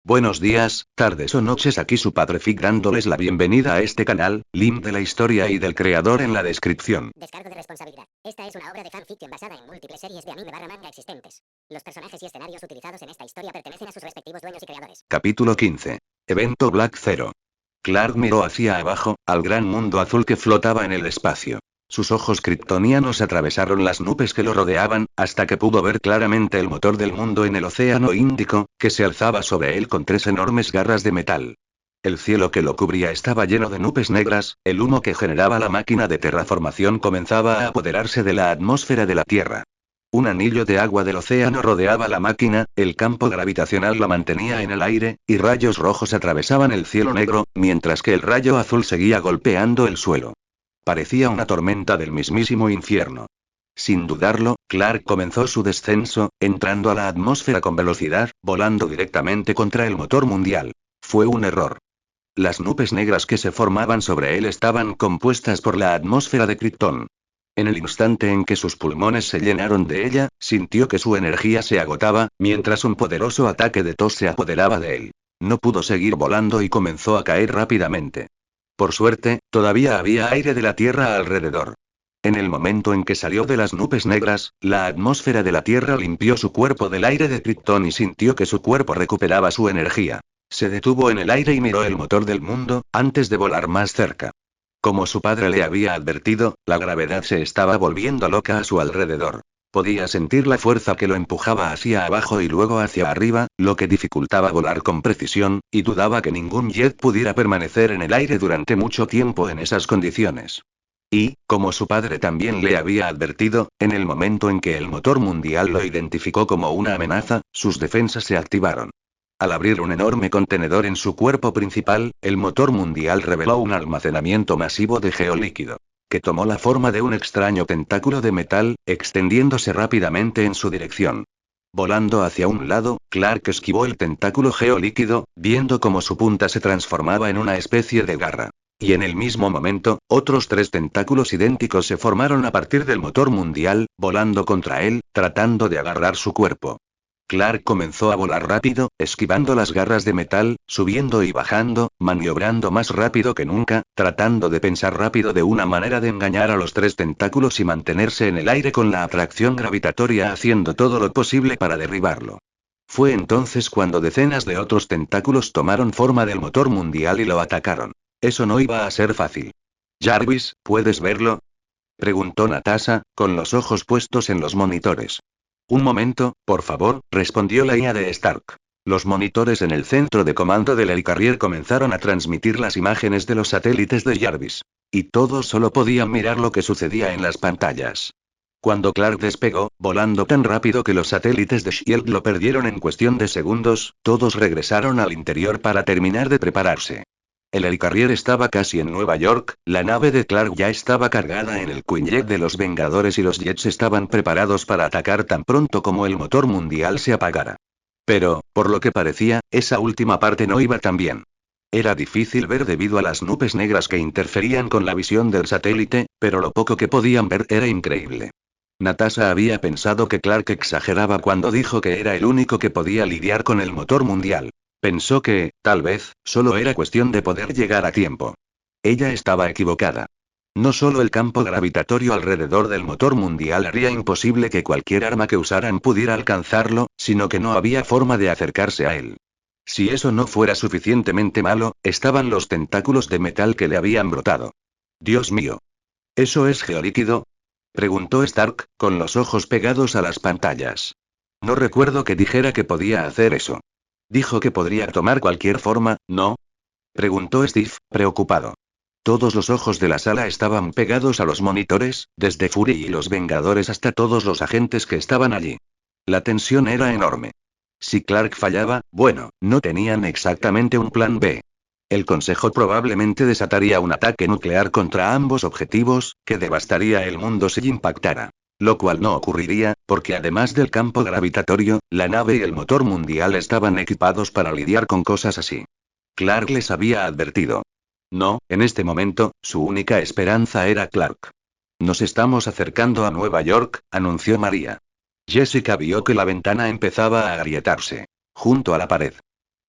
Buenos días, tardes o noches, aquí su padre Fig dándoles la bienvenida a este canal, link de la historia y del creador en la descripción. Descargo de responsabilidad. Esta es una obra de fanfiction basada en múltiples series de anime barra manga existentes. Los personajes y escenarios utilizados en esta historia pertenecen a sus respectivos dueños y creadores. Capítulo 15. Evento Black Zero. Clark miró hacia abajo, al gran mundo azul que flotaba en el espacio. Sus ojos kryptonianos atravesaron las nubes que lo rodeaban, hasta que pudo ver claramente el motor del mundo en el océano Índico, que se alzaba sobre él con tres enormes garras de metal. El cielo que lo cubría estaba lleno de nubes negras, el humo que generaba la máquina de terraformación comenzaba a apoderarse de la atmósfera de la Tierra. Un anillo de agua del océano rodeaba la máquina, el campo gravitacional la mantenía en el aire, y rayos rojos atravesaban el cielo negro, mientras que el rayo azul seguía golpeando el suelo. Parecía una tormenta del mismísimo infierno. Sin dudarlo, Clark comenzó su descenso, entrando a la atmósfera con velocidad, volando directamente contra el motor mundial. Fue un error. Las nubes negras que se formaban sobre él estaban compuestas por la atmósfera de Krypton. En el instante en que sus pulmones se llenaron de ella, sintió que su energía se agotaba, mientras un poderoso ataque de tos se apoderaba de él. No pudo seguir volando y comenzó a caer rápidamente. Por suerte, todavía había aire de la Tierra alrededor. En el momento en que salió de las nubes negras, la atmósfera de la Tierra limpió su cuerpo del aire de Krypton y sintió que su cuerpo recuperaba su energía. Se detuvo en el aire y miró el motor del mundo, antes de volar más cerca. Como su padre le había advertido, la gravedad se estaba volviendo loca a su alrededor. Podía sentir la fuerza que lo empujaba hacia abajo y luego hacia arriba, lo que dificultaba volar con precisión, y dudaba que ningún jet pudiera permanecer en el aire durante mucho tiempo en esas condiciones. Y, como su padre también le había advertido, en el momento en que el motor mundial lo identificó como una amenaza, sus defensas se activaron. Al abrir un enorme contenedor en su cuerpo principal, el motor mundial reveló un almacenamiento masivo de geolíquido, que tomó la forma de un extraño tentáculo de metal, extendiéndose rápidamente en su dirección. Volando hacia un lado, Clark esquivó el tentáculo geolíquido, viendo cómo su punta se transformaba en una especie de garra. Y en el mismo momento, otros tres tentáculos idénticos se formaron a partir del motor mundial, volando contra él, tratando de agarrar su cuerpo. Clark comenzó a volar rápido, esquivando las garras de metal, subiendo y bajando, maniobrando más rápido que nunca, tratando de pensar rápido de una manera de engañar a los tres tentáculos y mantenerse en el aire con la atracción gravitatoria, haciendo todo lo posible para derribarlo. Fue entonces cuando decenas de otros tentáculos tomaron forma del motor mundial y lo atacaron. Eso no iba a ser fácil. Jarvis, ¿puedes verlo?, preguntó Natasha, con los ojos puestos en los monitores. Un momento, por favor, respondió la IA de Stark. Los monitores en el centro de comando del Helicarrier comenzaron a transmitir las imágenes de los satélites de Jarvis. Y todos solo podían mirar lo que sucedía en las pantallas. Cuando Clark despegó, volando tan rápido que los satélites de SHIELD lo perdieron en cuestión de segundos, todos regresaron al interior para terminar de prepararse. El Helicarrier estaba casi en Nueva York, la nave de Clark ya estaba cargada en el Quinjet de los Vengadores y los jets estaban preparados para atacar tan pronto como el motor mundial se apagara. Pero, por lo que parecía, esa última parte no iba tan bien. Era difícil ver debido a las nubes negras que interferían con la visión del satélite, pero lo poco que podían ver era increíble. Natasha había pensado que Clark exageraba cuando dijo que era el único que podía lidiar con el motor mundial. Pensó que, tal vez, solo era cuestión de poder llegar a tiempo. Ella estaba equivocada. No solo el campo gravitatorio alrededor del motor mundial haría imposible que cualquier arma que usaran pudiera alcanzarlo, sino que no había forma de acercarse a él. Si eso no fuera suficientemente malo, estaban los tentáculos de metal que le habían brotado. Dios mío. ¿Eso es geolíquido?, preguntó Stark, con los ojos pegados a las pantallas. No recuerdo que dijera que podía hacer eso. Dijo que podría tomar cualquier forma, ¿no?, preguntó Steve, preocupado. Todos los ojos de la sala estaban pegados a los monitores, desde Fury y los Vengadores hasta todos los agentes que estaban allí. La tensión era enorme. Si Clark fallaba, bueno, no tenían exactamente un plan B. El Consejo probablemente desataría un ataque nuclear contra ambos objetivos, que devastaría el mundo si impactara. Lo cual no ocurriría, porque además del campo gravitatorio, la nave y el motor mundial estaban equipados para lidiar con cosas así. Clark les había advertido. No, en este momento, su única esperanza era Clark. Nos estamos acercando a Nueva York, anunció María. Jessica vio que la ventana empezaba a agrietarse. Junto a la pared.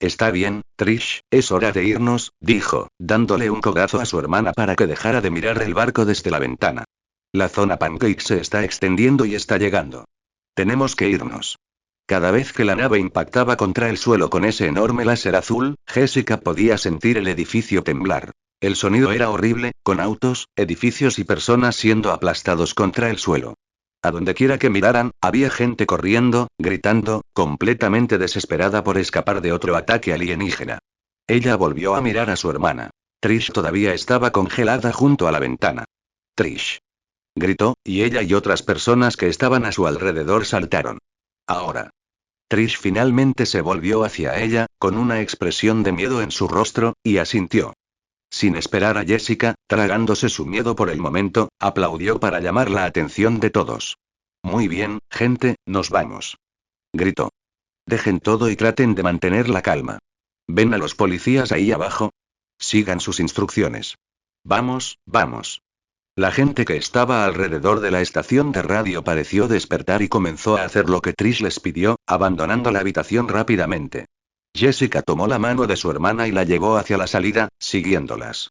Está bien, Trish, es hora de irnos, dijo, dándole un codazo a su hermana para que dejara de mirar el barco desde la ventana. La zona Pancake se está extendiendo y está llegando. Tenemos que irnos. Cada vez que la nave impactaba contra el suelo con ese enorme láser azul, Jessica podía sentir el edificio temblar. El sonido era horrible, con autos, edificios y personas siendo aplastados contra el suelo. A donde quiera que miraran, había gente corriendo, gritando, completamente desesperada por escapar de otro ataque alienígena. Ella volvió a mirar a su hermana. Trish todavía estaba congelada junto a la ventana. Trish. Gritó, y ella y otras personas que estaban a su alrededor saltaron. Ahora. Trish finalmente se volvió hacia ella, con una expresión de miedo en su rostro, y asintió. Sin esperar a Jessica, tragándose su miedo por el momento, aplaudió para llamar la atención de todos. Muy bien, gente, nos vamos. Gritó. Dejen todo y traten de mantener la calma. ¿Ven a los policías ahí abajo? Sigan sus instrucciones. Vamos, vamos. La gente que estaba alrededor de la estación de radio pareció despertar y comenzó a hacer lo que Trish les pidió, abandonando la habitación rápidamente. Jessica tomó la mano de su hermana y la llevó hacia la salida, siguiéndolas.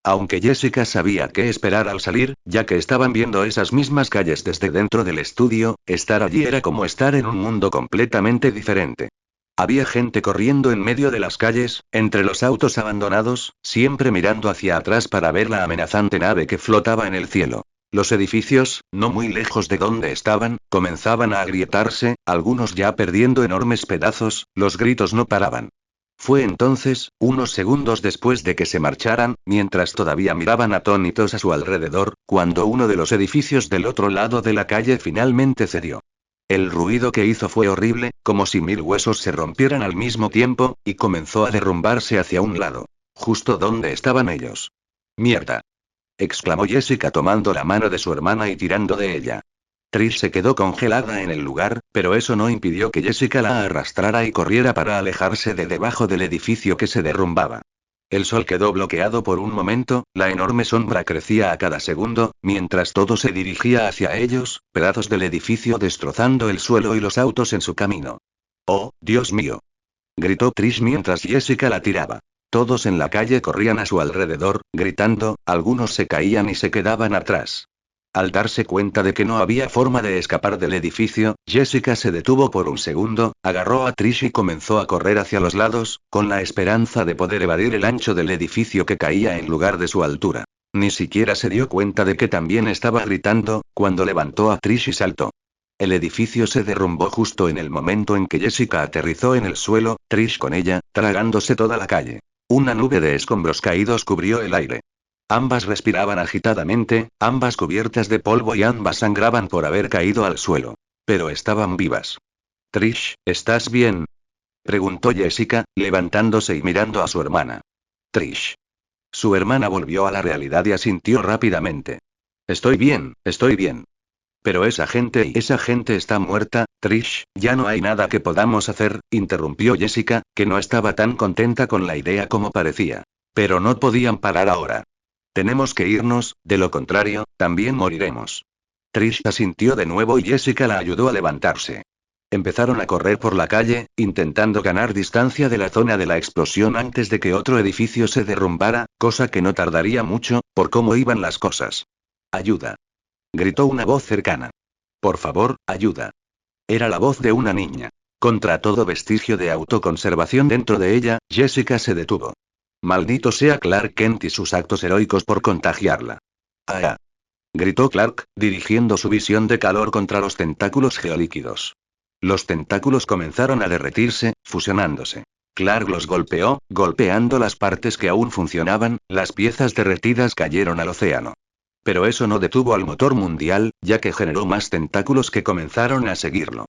Aunque Jessica sabía qué esperar al salir, ya que estaban viendo esas mismas calles desde dentro del estudio, estar allí era como estar en un mundo completamente diferente. Había gente corriendo en medio de las calles, entre los autos abandonados, siempre mirando hacia atrás para ver la amenazante nave que flotaba en el cielo. Los edificios, no muy lejos de donde estaban, comenzaban a agrietarse, algunos ya perdiendo enormes pedazos, los gritos no paraban. Fue entonces, unos segundos después de que se marcharan, mientras todavía miraban atónitos a su alrededor, cuando uno de los edificios del otro lado de la calle finalmente cedió. El ruido que hizo fue horrible, como si 1000 huesos se rompieran al mismo tiempo, y comenzó a derrumbarse hacia un lado. Justo donde estaban ellos. ¡Mierda! Exclamó Jessica tomando la mano de su hermana y tirando de ella. Trish se quedó congelada en el lugar, pero eso no impidió que Jessica la arrastrara y corriera para alejarse de debajo del edificio que se derrumbaba. El sol quedó bloqueado por un momento, la enorme sombra crecía a cada segundo, mientras todo se dirigía hacia ellos, pedazos del edificio destrozando el suelo y los autos en su camino. ¡Oh, Dios mío! Gritó Trish mientras Jessica la tiraba. Todos en la calle corrían a su alrededor, gritando, algunos se caían y se quedaban atrás. Al darse cuenta de que no había forma de escapar del edificio, Jessica se detuvo por un segundo, agarró a Trish y comenzó a correr hacia los lados, con la esperanza de poder evadir el ancho del edificio que caía en lugar de su altura. Ni siquiera se dio cuenta de que también estaba gritando, cuando levantó a Trish y saltó. El edificio se derrumbó justo en el momento en que Jessica aterrizó en el suelo, Trish con ella, tragándose toda la calle. Una nube de escombros caídos cubrió el aire. Ambas respiraban agitadamente, ambas cubiertas de polvo y ambas sangraban por haber caído al suelo. Pero estaban vivas. Trish, ¿estás bien? Preguntó Jessica, levantándose y mirando a su hermana. Trish. Su hermana volvió a la realidad y asintió rápidamente. Estoy bien, estoy bien. Pero esa gente está muerta, Trish, ya no hay nada que podamos hacer, interrumpió Jessica, que no estaba tan contenta con la idea como parecía. Pero no podían parar ahora. Tenemos que irnos, de lo contrario, también moriremos. Trish asintió de nuevo y Jessica la ayudó a levantarse. Empezaron a correr por la calle, intentando ganar distancia de la zona de la explosión antes de que otro edificio se derrumbara, cosa que no tardaría mucho, por cómo iban las cosas. Ayuda. Gritó una voz cercana. Por favor, ayuda. Era la voz de una niña. Contra todo vestigio de autoconservación dentro de ella, Jessica se detuvo. Maldito sea Clark Kent y sus actos heroicos por contagiarla. ¡Ah! Gritó Clark, dirigiendo su visión de calor contra los tentáculos geolíquidos. Los tentáculos comenzaron a derretirse, fusionándose. Clark los golpeó, golpeando las partes que aún funcionaban, las piezas derretidas cayeron al océano. Pero eso no detuvo al motor mundial, ya que generó más tentáculos que comenzaron a seguirlo.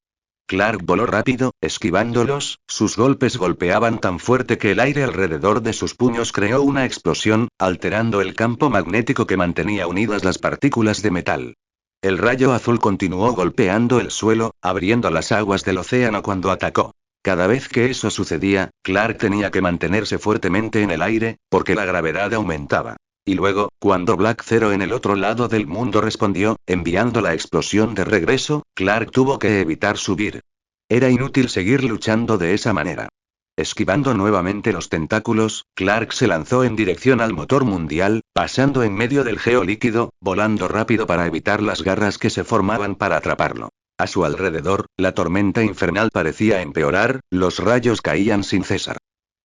Clark voló rápido, esquivándolos, sus golpes golpeaban tan fuerte que el aire alrededor de sus puños creó una explosión, alterando el campo magnético que mantenía unidas las partículas de metal. El rayo azul continuó golpeando el suelo, abriendo las aguas del océano cuando atacó. Cada vez que eso sucedía, Clark tenía que mantenerse fuertemente en el aire, porque la gravedad aumentaba. Y luego, cuando Black Zero en el otro lado del mundo respondió, enviando la explosión de regreso, Clark tuvo que evitar subir. Era inútil seguir luchando de esa manera. Esquivando nuevamente los tentáculos, Clark se lanzó en dirección al motor mundial, pasando en medio del geolíquido, volando rápido para evitar las garras que se formaban para atraparlo. A su alrededor, la tormenta infernal parecía empeorar, los rayos caían sin cesar.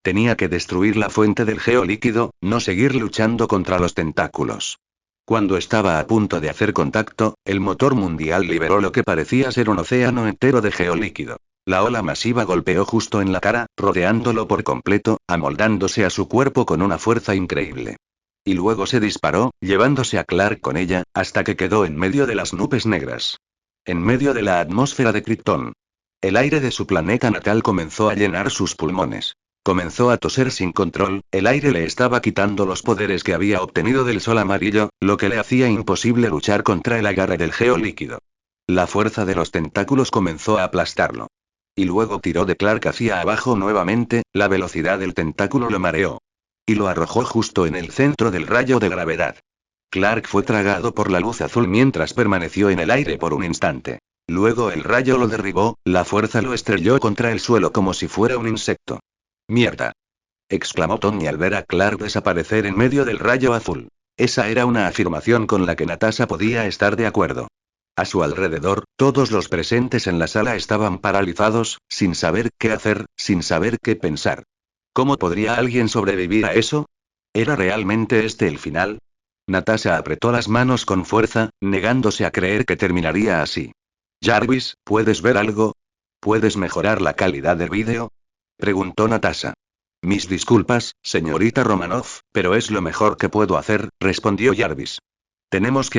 Tenía que destruir la fuente del geolíquido, no seguir luchando contra los tentáculos. Cuando estaba a punto de hacer contacto, el motor mundial liberó lo que parecía ser un océano entero de geolíquido. La ola masiva golpeó justo en la cara, rodeándolo por completo, amoldándose a su cuerpo con una fuerza increíble. Y luego se disparó, llevándose a Clark con ella, hasta que quedó en medio de las nubes negras. En medio de la atmósfera de Krypton. El aire de su planeta natal comenzó a llenar sus pulmones. Comenzó a toser sin control, el aire le estaba quitando los poderes que había obtenido del sol amarillo, lo que le hacía imposible luchar contra el agarre del geolíquido. La fuerza de los tentáculos comenzó a aplastarlo. Y luego tiró de Clark hacia abajo nuevamente, la velocidad del tentáculo lo mareó. Y lo arrojó justo en el centro del rayo de gravedad. Clark fue tragado por la luz azul mientras permaneció en el aire por un instante. Luego el rayo lo derribó, la fuerza lo estrelló contra el suelo como si fuera un insecto. ¡Mierda!, exclamó Tony al ver a Clark desaparecer en medio del rayo azul. Esa era una afirmación con la que Natasha podía estar de acuerdo. A su alrededor, todos los presentes en la sala estaban paralizados, sin saber qué hacer, sin saber qué pensar. ¿Cómo podría alguien sobrevivir a eso? ¿Era realmente este el final? Natasha apretó las manos con fuerza, negándose a creer que terminaría así. Jarvis, ¿puedes ver algo? ¿Puedes mejorar la calidad del vídeo?, preguntó Natasha. Mis disculpas, señorita Romanoff, pero es lo mejor que puedo hacer, respondió Jarvis. Tenemos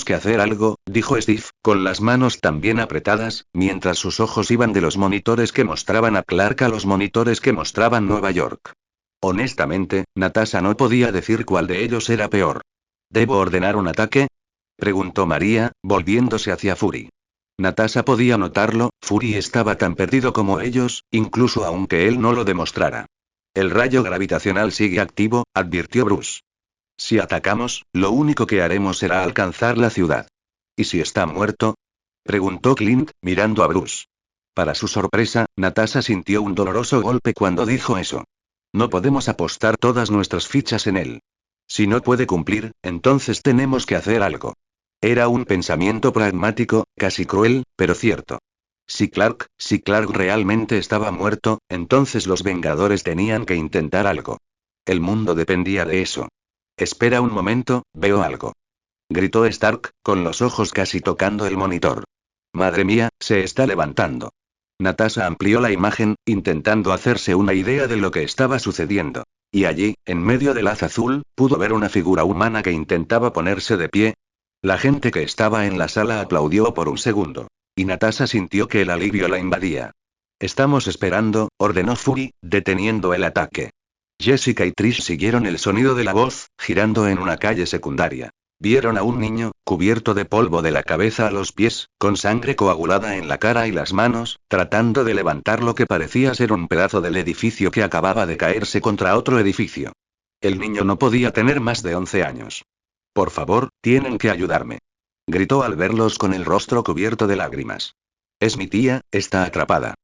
que hacer algo, dijo Steve, con las manos también apretadas, mientras sus ojos iban de los monitores que mostraban a Clark a los monitores que mostraban Nueva York. Honestamente, Natasha no podía decir cuál de ellos era peor. ¿Debo ordenar un ataque?, preguntó María, volviéndose hacia Fury. Natasha podía notarlo, Fury estaba tan perdido como ellos, incluso aunque él no lo demostrara. El rayo gravitacional sigue activo, advirtió Bruce. Si atacamos, lo único que haremos será alcanzar la ciudad. ¿Y si está muerto?, preguntó Clint, mirando a Bruce. Para su sorpresa, Natasha sintió un doloroso golpe cuando dijo eso. No podemos apostar todas nuestras fichas en él. Si no puede cumplir, entonces tenemos que hacer algo. Era un pensamiento pragmático, casi cruel, pero cierto. Si Clark realmente estaba muerto, entonces los Vengadores tenían que intentar algo. El mundo dependía de eso. Espera un momento, veo algo, gritó Stark, con los ojos casi tocando el monitor. Madre mía, se está levantando. Natasha amplió la imagen, intentando hacerse una idea de lo que estaba sucediendo. Y allí, en medio del haz azul, pudo ver una figura humana que intentaba ponerse de pie. La gente que estaba en la sala aplaudió por un segundo. Y Natasha sintió que el alivio la invadía. Estamos esperando, ordenó Fury, deteniendo el ataque. Jessica y Trish siguieron el sonido de la voz, girando en una calle secundaria. Vieron a un niño, cubierto de polvo de la cabeza a los pies, con sangre coagulada en la cara y las manos, tratando de levantar lo que parecía ser un pedazo del edificio que acababa de caerse contra otro edificio. El niño no podía tener más de 11 años. Por favor, tienen que ayudarme, gritó al verlos con el rostro cubierto de lágrimas. Es mi tía, está atrapada.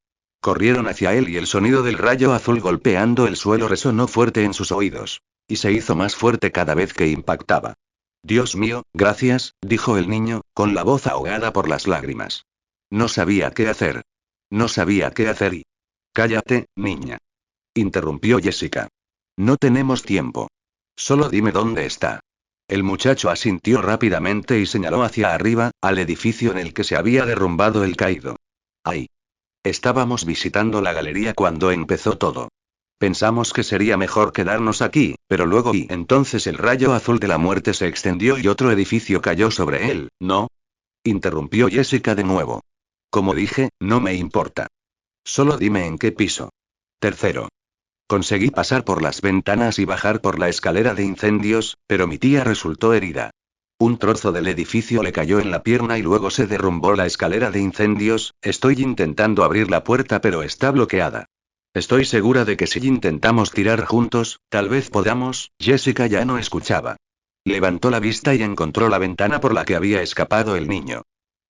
Corrieron hacia él y el sonido del rayo azul golpeando el suelo resonó fuerte en sus oídos. Y se hizo más fuerte cada vez que impactaba. Dios mío, gracias, dijo el niño, con la voz ahogada por las lágrimas. No sabía qué hacer. No sabía qué hacer y... Cállate, niña, interrumpió Jessica. No tenemos tiempo. Solo dime dónde está. El muchacho asintió rápidamente y señaló hacia arriba, al edificio en el que se había derrumbado el caído. ¡Ay! Estábamos visitando la galería cuando empezó todo. Pensamos que sería mejor quedarnos aquí, pero luego y entonces el rayo azul de la muerte se extendió y otro edificio cayó sobre él, ¿no?, interrumpió Jessica de nuevo. Como dije, no me importa. Solo dime en qué piso. Tercero. Conseguí pasar por las ventanas y bajar por la escalera de incendios, pero mi tía resultó herida. Un trozo del edificio le cayó en la pierna y luego se derrumbó la escalera de incendios. Estoy intentando abrir la puerta pero está bloqueada. Estoy segura de que si intentamos tirar juntos, tal vez podamos. Jessica ya no escuchaba. Levantó la vista y encontró la ventana por la que había escapado el niño.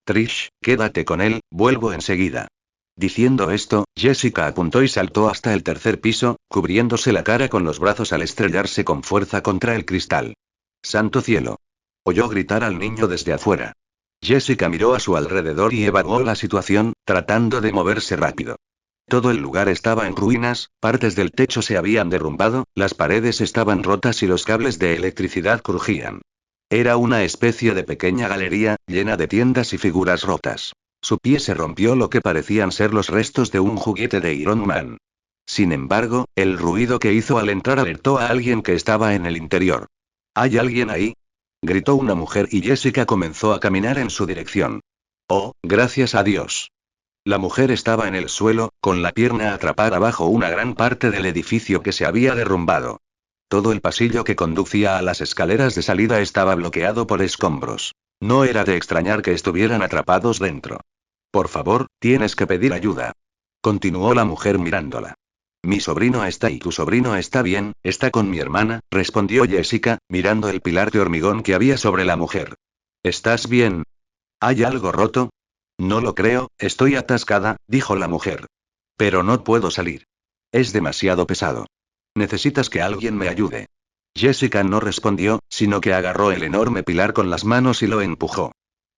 Trish, quédate con él, vuelvo enseguida. Diciendo esto, Jessica apuntó y saltó hasta el tercer piso, cubriéndose la cara con los brazos al estrellarse con fuerza contra el cristal. ¡Santo cielo! Oyó gritar al niño desde afuera. Jessica miró a su alrededor y evaluó la situación, tratando de moverse rápido. Todo el lugar estaba en ruinas, partes del techo se habían derrumbado, las paredes estaban rotas y los cables de electricidad crujían. Era una especie de pequeña galería, llena de tiendas y figuras rotas. Su pie se rompió lo que parecían ser los restos de un juguete de Iron Man. Sin embargo, el ruido que hizo al entrar alertó a alguien que estaba en el interior. ¿Hay alguien ahí? Gritó una mujer y Jessica comenzó a caminar en su dirección. Oh, gracias a Dios. La mujer estaba en el suelo, con la pierna atrapada bajo una gran parte del edificio que se había derrumbado. Todo el pasillo que conducía a las escaleras de salida estaba bloqueado por escombros. No era de extrañar que estuvieran atrapados dentro. Por favor, tienes que pedir ayuda. Continuó la mujer mirándola. Mi sobrino está y tu sobrino está bien, está con mi hermana, respondió Jessica, mirando el pilar de hormigón que había sobre la mujer. ¿Estás bien? ¿Hay algo roto? No lo creo, estoy atascada, dijo la mujer. Pero no puedo salir. Es demasiado pesado. Necesitas que alguien me ayude. Jessica no respondió, sino que agarró el enorme pilar con las manos y lo empujó.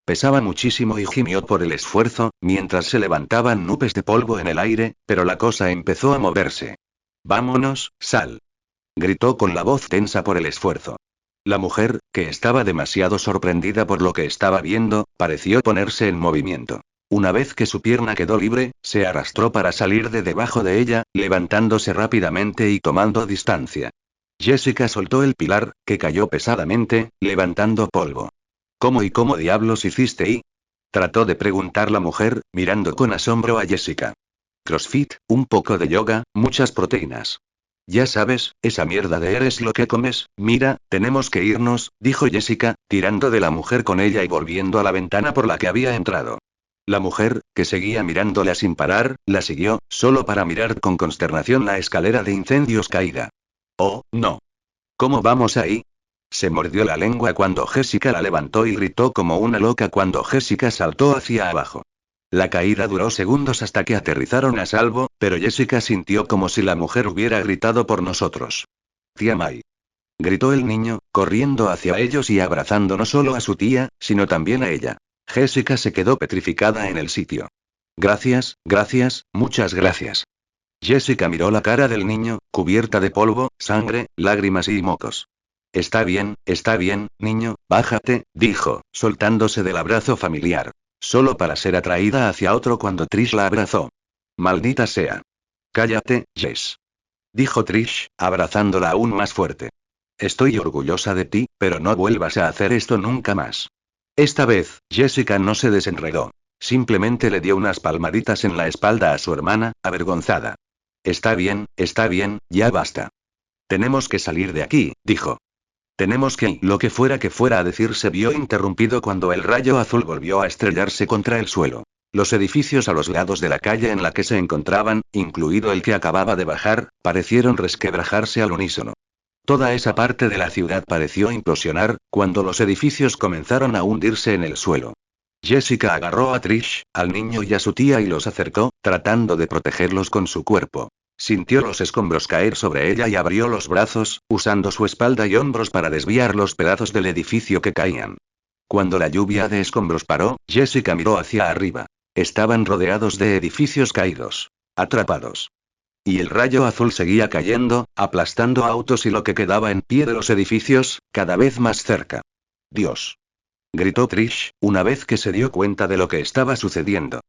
Pesaba muchísimo y gimió por el esfuerzo, mientras se levantaban nubes de polvo en el aire, pero la cosa empezó a moverse. Vámonos, Sal. Gritó con la voz tensa por el esfuerzo. La mujer, que estaba demasiado sorprendida por lo que estaba viendo, pareció ponerse en movimiento. Una vez que su pierna quedó libre, se arrastró para salir de debajo de ella, levantándose rápidamente y tomando distancia. Jessica soltó el pilar, que cayó pesadamente, levantando polvo. ¿Cómo diablos hiciste y? Trató de preguntar la mujer, mirando con asombro a Jessica. CrossFit, un poco de yoga, muchas proteínas. Ya sabes, esa mierda de eres lo que comes. Mira, tenemos que irnos, dijo Jessica, tirando de la mujer con ella y volviendo a la ventana por la que había entrado. La mujer, que seguía mirándola sin parar, la siguió, solo para mirar con consternación la escalera de incendios caída. Oh, no. ¿Cómo vamos ahí? Se mordió la lengua cuando Jessica la levantó y gritó como una loca cuando Jessica saltó hacia abajo. La caída duró segundos hasta que aterrizaron a salvo, pero Jessica sintió como si la mujer hubiera gritado por nosotros. Tía May. Gritó el niño, corriendo hacia ellos y abrazando no solo a su tía, sino también a ella. Jessica se quedó petrificada en el sitio. Gracias, muchas gracias. Jessica miró la cara del niño, cubierta de polvo, sangre, lágrimas y mocos. Está bien, niño, bájate, dijo, soltándose del abrazo familiar. Solo para ser atraída hacia otro cuando Trish la abrazó. Maldita sea. Cállate, Jess. Dijo Trish, abrazándola aún más fuerte. Estoy orgullosa de ti, pero no vuelvas a hacer esto nunca más. Esta vez, Jessica no se desenredó. Simplemente le dio unas palmaditas en la espalda a su hermana, avergonzada. Está bien, ya basta. Tenemos que salir de aquí, dijo. Tenemos que... Lo que fuera a decir se vio interrumpido cuando el rayo azul volvió a estrellarse contra el suelo. Los edificios a los lados de la calle en la que se encontraban, incluido el que acababa de bajar, parecieron resquebrajarse al unísono. Toda esa parte de la ciudad pareció implosionar, cuando los edificios comenzaron a hundirse en el suelo. Jessica agarró a Trish, al niño y a su tía y los acercó, tratando de protegerlos con su cuerpo. Sintió los escombros caer sobre ella y abrió los brazos, usando su espalda y hombros para desviar los pedazos del edificio que caían. Cuando la lluvia de escombros paró, Jessica miró hacia arriba. Estaban rodeados de edificios caídos. Atrapados. Y el rayo azul seguía cayendo, aplastando autos y lo que quedaba en pie de los edificios, cada vez más cerca. Dios. Gritó Trish, una vez que se dio cuenta de lo que estaba sucediendo.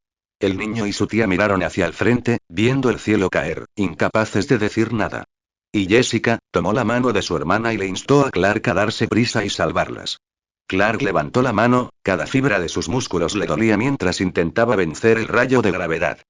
El niño y su tía miraron hacia el frente, viendo el cielo caer, incapaces de decir nada. Y Jessica, tomó la mano de su hermana y le instó a Clark a darse prisa y salvarlas. Clark levantó la mano, cada fibra de sus músculos le dolía mientras intentaba vencer el rayo de gravedad.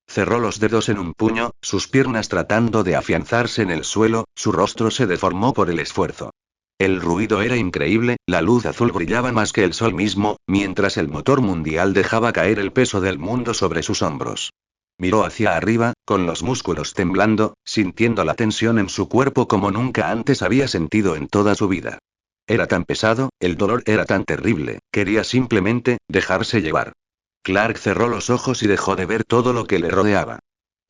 Cerró los dedos en un puño, sus piernas tratando de afianzarse en el suelo, su rostro se deformó por el esfuerzo. El ruido era increíble, la luz azul brillaba más que el sol mismo, mientras el motor mundial dejaba caer el peso del mundo sobre sus hombros. Miró hacia arriba, con los músculos temblando, sintiendo la tensión en su cuerpo como nunca antes había sentido en toda su vida. Era tan pesado, el dolor era tan terrible, quería simplemente, dejarse llevar. Clark cerró los ojos y dejó de ver todo lo que le rodeaba.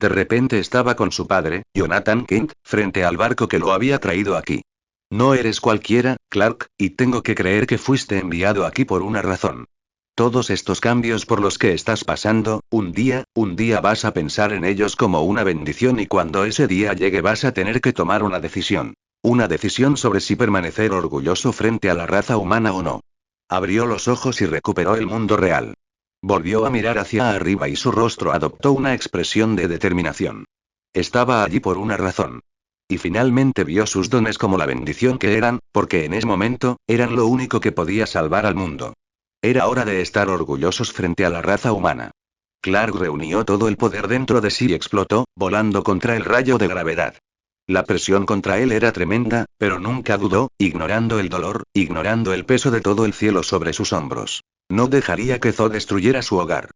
De repente estaba con su padre, Jonathan Kent, frente al barco que lo había traído aquí. No eres cualquiera, Clark, y tengo que creer que fuiste enviado aquí por una razón. Todos estos cambios por los que estás pasando, un día vas a pensar en ellos como una bendición y cuando ese día llegue vas a tener que tomar una decisión. Una decisión sobre si permanecer orgulloso frente a la raza humana o no. Abrió los ojos y recuperó el mundo real. Volvió a mirar hacia arriba y su rostro adoptó una expresión de determinación. Estaba allí por una razón. Y finalmente vio sus dones como la bendición que eran, porque en ese momento, eran lo único que podía salvar al mundo. Era hora de estar orgullosos frente a la raza humana. Clark reunió todo el poder dentro de sí y explotó, volando contra el rayo de gravedad. La presión contra él era tremenda, pero nunca dudó, ignorando el dolor, ignorando el peso de todo el cielo sobre sus hombros. No dejaría que Zod destruyera su hogar.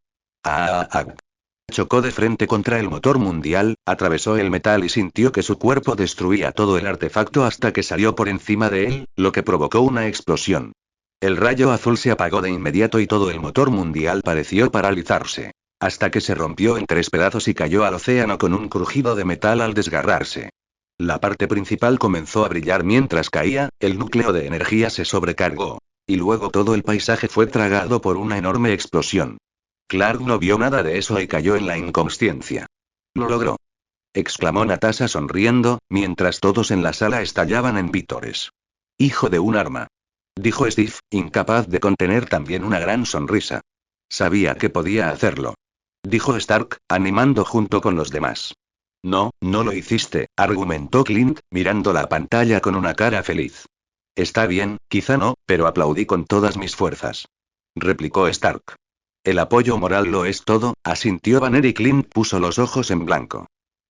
Chocó de frente contra el motor mundial, atravesó el metal y sintió que su cuerpo destruía todo el artefacto hasta que salió por encima de él, lo que provocó una explosión. El rayo azul se apagó de inmediato y todo el motor mundial pareció paralizarse. Hasta que se rompió en 3 pedazos y cayó al océano con un crujido de metal al desgarrarse. La parte principal comenzó a brillar mientras caía, el núcleo de energía se sobrecargó. Y luego todo el paisaje fue tragado por una enorme explosión. Clark no vio nada de eso y cayó en la inconsciencia. Lo logró. Exclamó Natasha sonriendo, mientras todos en la sala estallaban en vítores. Hijo de un arma. Dijo Steve, incapaz de contener también una gran sonrisa. Sabía que podía hacerlo. Dijo Stark, animando junto con los demás. No, no lo hiciste, argumentó Clint, mirando la pantalla con una cara feliz. Está bien, quizá no, pero aplaudí con todas mis fuerzas. Replicó Stark. El apoyo moral lo es todo, asintió Banner y Clint puso los ojos en blanco.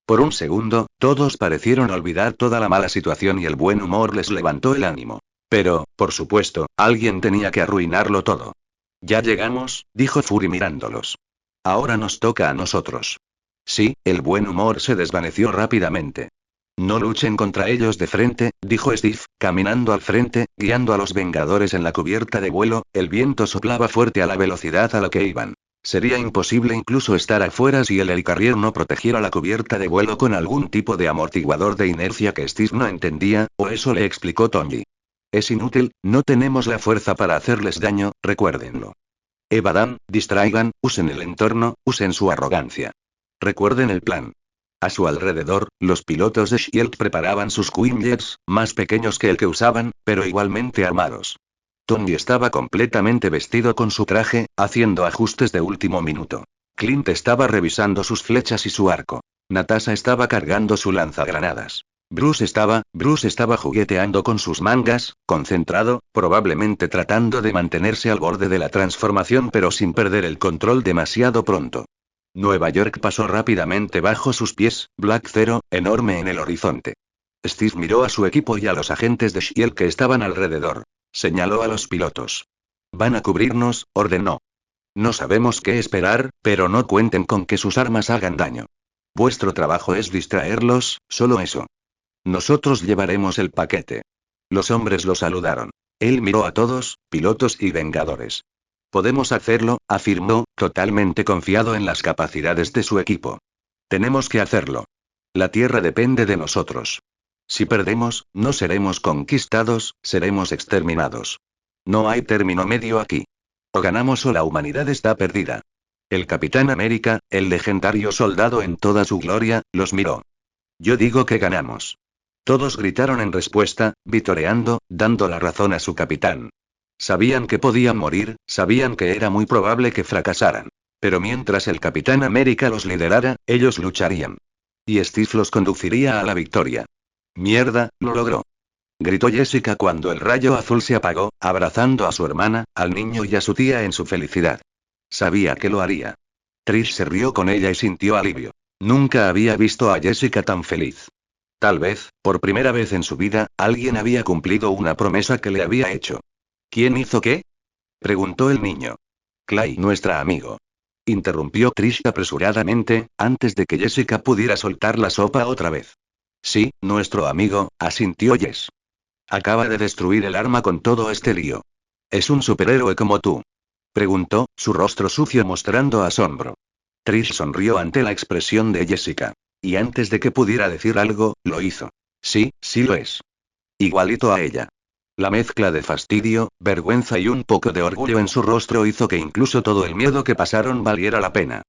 Por un segundo, todos parecieron olvidar toda la mala situación y el buen humor les levantó el ánimo. Pero, por supuesto, alguien tenía que arruinarlo todo. Ya llegamos, dijo Fury mirándolos. Ahora nos toca a nosotros. Sí, el buen humor se desvaneció rápidamente. No luchen contra ellos de frente, dijo Steve, caminando al frente, guiando a los Vengadores en la cubierta de vuelo, el viento soplaba fuerte a la velocidad a la que iban. Sería imposible incluso estar afuera si el helicarrier no protegiera la cubierta de vuelo con algún tipo de amortiguador de inercia que Steve no entendía, o eso le explicó Tony. Es inútil, no tenemos la fuerza para hacerles daño, recuérdenlo. Evadan, distraigan, usen el entorno, usen su arrogancia. Recuerden el plan. A su alrededor, los pilotos de S.H.I.E.L.D. preparaban sus Quinjets, más pequeños que el que usaban, pero igualmente armados. Tony estaba completamente vestido con su traje, haciendo ajustes de último minuto. Clint estaba revisando sus flechas y su arco. Natasha estaba cargando su lanzagranadas. Bruce estaba jugueteando con sus mangas, concentrado, probablemente tratando de mantenerse al borde de la transformación pero sin perder el control demasiado pronto. Nueva York pasó rápidamente bajo sus pies, Black Zero, enorme en el horizonte. Steve miró a su equipo y a los agentes de S.H.I.E.L.D. que estaban alrededor. Señaló a los pilotos. Van a cubrirnos, ordenó. No sabemos qué esperar, pero no cuenten con que sus armas hagan daño. Vuestro trabajo es distraerlos, solo eso. Nosotros llevaremos el paquete. Los hombres lo saludaron. Él miró a todos, pilotos y Vengadores. Podemos hacerlo, afirmó, totalmente confiado en las capacidades de su equipo. Tenemos que hacerlo. La Tierra depende de nosotros. Si perdemos, no seremos conquistados, seremos exterminados. No hay término medio aquí. O ganamos o la humanidad está perdida. El Capitán América, el legendario soldado en toda su gloria, los miró. Yo digo que ganamos. Todos gritaron en respuesta, vitoreando, dando la razón a su capitán. Sabían que podían morir, sabían que era muy probable que fracasaran. Pero mientras el Capitán América los liderara, ellos lucharían. Y Steve los conduciría a la victoria. Mierda, lo logró. Gritó Jessica cuando el rayo azul se apagó, abrazando a su hermana, al niño y a su tía en su felicidad. Sabía que lo haría. Trish se rió con ella y sintió alivio. Nunca había visto a Jessica tan feliz. Tal vez, por primera vez en su vida, alguien había cumplido una promesa que le había hecho. ¿Quién hizo qué? Preguntó el niño. Clay, nuestra amigo. Interrumpió Trish apresuradamente, antes de que Jessica pudiera soltar la sopa otra vez. Sí, nuestro amigo, asintió Jess. Acaba de destruir el arma con todo este lío. Es un superhéroe como tú. Preguntó, su rostro sucio mostrando asombro. Trish sonrió ante la expresión de Jessica. Y antes de que pudiera decir algo, lo hizo. Sí, sí lo es. Igualito a ella. La mezcla de fastidio, vergüenza y un poco de orgullo en su rostro hizo que incluso todo el miedo que pasaron valiera la pena.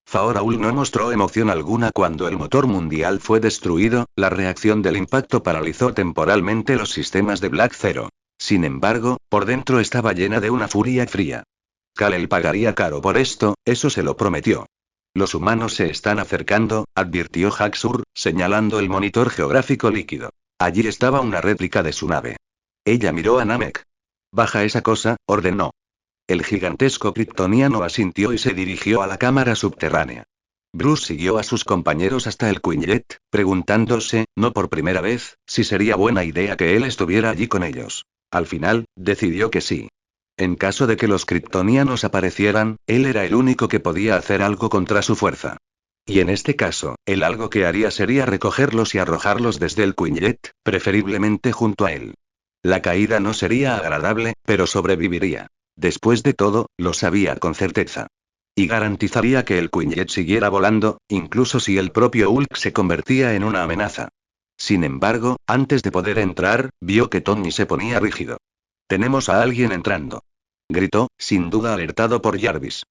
Faoraul no mostró emoción alguna cuando el motor mundial fue destruido, la reacción del impacto paralizó temporalmente los sistemas de Black Zero. Sin embargo, por dentro estaba llena de una furia fría. Kal-El pagaría caro por esto, eso se lo prometió. Los humanos se están acercando, advirtió Haxur, señalando el monitor geográfico líquido. Allí estaba una réplica de su nave. Ella miró a Namek. Baja esa cosa, ordenó. El gigantesco kryptoniano asintió y se dirigió a la cámara subterránea. Bruce siguió a sus compañeros hasta el Quinjet, preguntándose, no por primera vez, si sería buena idea que él estuviera allí con ellos. Al final, decidió que sí. En caso de que los kryptonianos aparecieran, él era el único que podía hacer algo contra su fuerza. Y en este caso, el algo que haría sería recogerlos y arrojarlos desde el Quinjet, preferiblemente junto a él. La caída no sería agradable, pero sobreviviría. Después de todo, lo sabía con certeza. Y garantizaría que el Quinjet siguiera volando, incluso si el propio Hulk se convertía en una amenaza. Sin embargo, antes de poder entrar, vio que Tony se ponía rígido. «Tenemos a alguien entrando», gritó, sin duda alertado por Jarvis.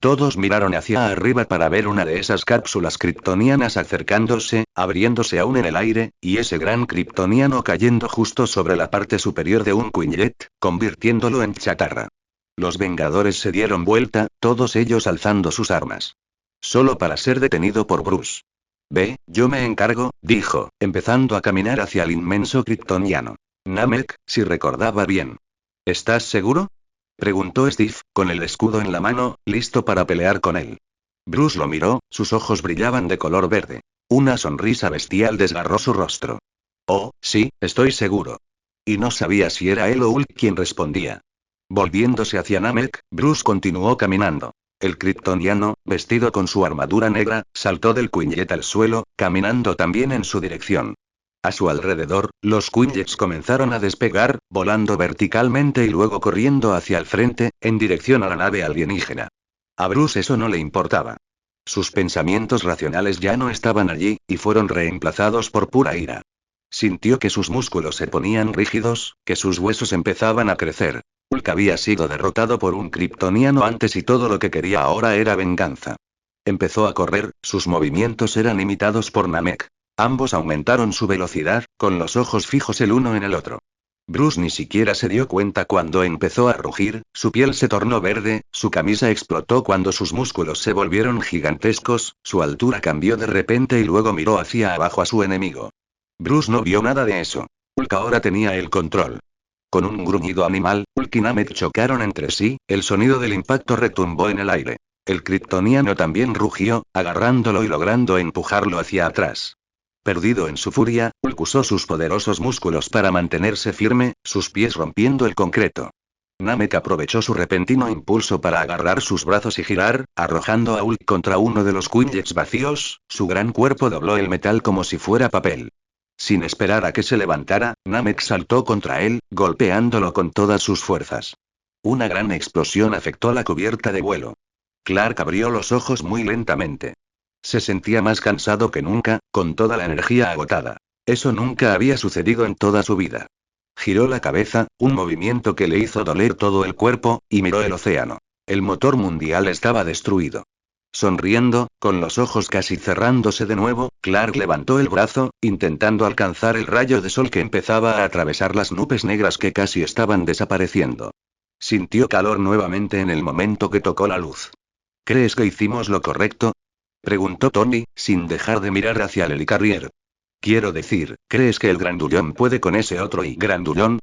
Todos miraron hacia arriba para ver una de esas cápsulas kryptonianas acercándose, abriéndose aún en el aire, y ese gran kryptoniano cayendo justo sobre la parte superior de un Quinjet, convirtiéndolo en chatarra. Los Vengadores se dieron vuelta, todos ellos alzando sus armas. Solo para ser detenido por Bruce. «Ve, yo me encargo», dijo, empezando a caminar hacia el inmenso kryptoniano. Namek, si recordaba bien. «¿Estás seguro?», preguntó Steve, con el escudo en la mano, listo para pelear con él. Bruce lo miró, sus ojos brillaban de color verde. Una sonrisa bestial desgarró su rostro. «Oh, sí, estoy seguro». Y no sabía si era él o Hulk quien respondía. Volviéndose hacia Namek, Bruce continuó caminando. El kryptoniano, vestido con su armadura negra, saltó del Quinjet al suelo, caminando también en su dirección. A su alrededor, los Quinjets comenzaron a despegar, volando verticalmente y luego corriendo hacia el frente, en dirección a la nave alienígena. A Bruce eso no le importaba. Sus pensamientos racionales ya no estaban allí, y fueron reemplazados por pura ira. Sintió que sus músculos se ponían rígidos, que sus huesos empezaban a crecer. Hulk había sido derrotado por un kryptoniano antes y todo lo que quería ahora era venganza. Empezó a correr, sus movimientos eran imitados por Namek. Ambos aumentaron su velocidad, con los ojos fijos el uno en el otro. Bruce ni siquiera se dio cuenta cuando empezó a rugir, su piel se tornó verde, su camisa explotó cuando sus músculos se volvieron gigantescos, su altura cambió de repente y luego miró hacia abajo a su enemigo. Bruce no vio nada de eso. Hulk ahora tenía el control. Con un gruñido animal, Hulk y Namek chocaron entre sí, el sonido del impacto retumbó en el aire. El kryptoniano también rugió, agarrándolo y logrando empujarlo hacia atrás. Perdido en su furia, Hulk usó sus poderosos músculos para mantenerse firme, sus pies rompiendo el concreto. Namek aprovechó su repentino impulso para agarrar sus brazos y girar, arrojando a Hulk contra uno de los Quinjets vacíos, su gran cuerpo dobló el metal como si fuera papel. Sin esperar a que se levantara, Namek saltó contra él, golpeándolo con todas sus fuerzas. Una gran explosión afectó la cubierta de vuelo. Clark abrió los ojos muy lentamente. Se sentía más cansado que nunca, con toda la energía agotada. Eso nunca había sucedido en toda su vida. Giró la cabeza, un movimiento que le hizo doler todo el cuerpo, y miró el océano. El motor mundial estaba destruido. Sonriendo, con los ojos casi cerrándose de nuevo, Clark levantó el brazo, intentando alcanzar el rayo de sol que empezaba a atravesar las nubes negras que casi estaban desapareciendo. Sintió calor nuevamente en el momento que tocó la luz. ¿Crees que hicimos lo correcto?, preguntó Tony, sin dejar de mirar hacia el helicarrier. Quiero decir, ¿crees que el grandullón puede con ese otro y grandullón?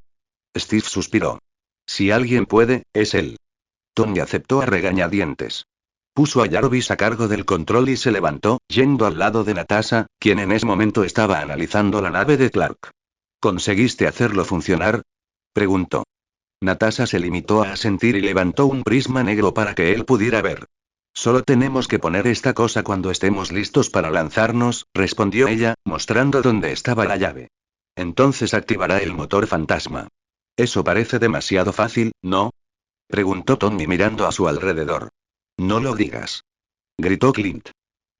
Steve suspiró. Si alguien puede, es él. Tony aceptó a regañadientes. Puso a Jarvis a cargo del control y se levantó, yendo al lado de Natasha, quien en ese momento estaba analizando la nave de Clark. ¿Conseguiste hacerlo funcionar?, preguntó. Natasha se limitó a asentir y levantó un prisma negro para que él pudiera ver. Solo tenemos que poner esta cosa cuando estemos listos para lanzarnos, respondió ella, mostrando dónde estaba la llave. Entonces activará el motor fantasma. Eso parece demasiado fácil, ¿no? Preguntó Tony mirando a su alrededor. No lo digas. Gritó Clint.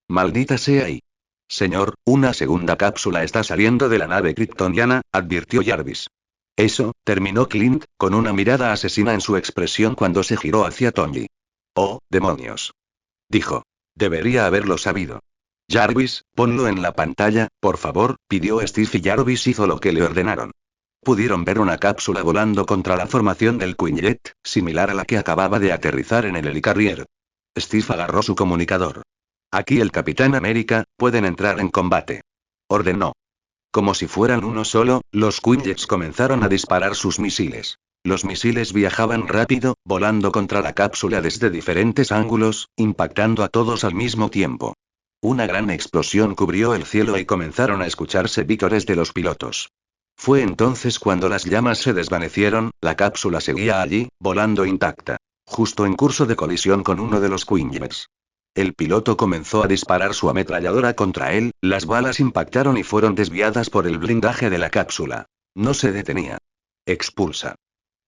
Maldita sea y... Señor, una segunda cápsula está saliendo de la nave kryptoniana, advirtió Jarvis. Eso, terminó Clint, con una mirada asesina en su expresión cuando se giró hacia Tony. Oh, demonios. Dijo. Debería haberlo sabido. Jarvis, ponlo en la pantalla, por favor, pidió Steve y Jarvis hizo lo que le ordenaron. Pudieron ver una cápsula volando contra la formación del Quinjet, similar a la que acababa de aterrizar en el helicarrier. Steve agarró su comunicador. Aquí el Capitán América, pueden entrar en combate. Ordenó. Como si fueran uno solo, los Quinjets comenzaron a disparar sus misiles. Los misiles viajaban rápido, volando contra la cápsula desde diferentes ángulos, impactando a todos al mismo tiempo. Una gran explosión cubrió el cielo y comenzaron a escucharse vítores de los pilotos. Fue entonces cuando las llamas se desvanecieron, la cápsula seguía allí, volando intacta. Justo en curso de colisión con uno de los Quinjets. El piloto comenzó a disparar su ametralladora contra él, las balas impactaron y fueron desviadas por el blindaje de la cápsula. No se detenía. Expulsa.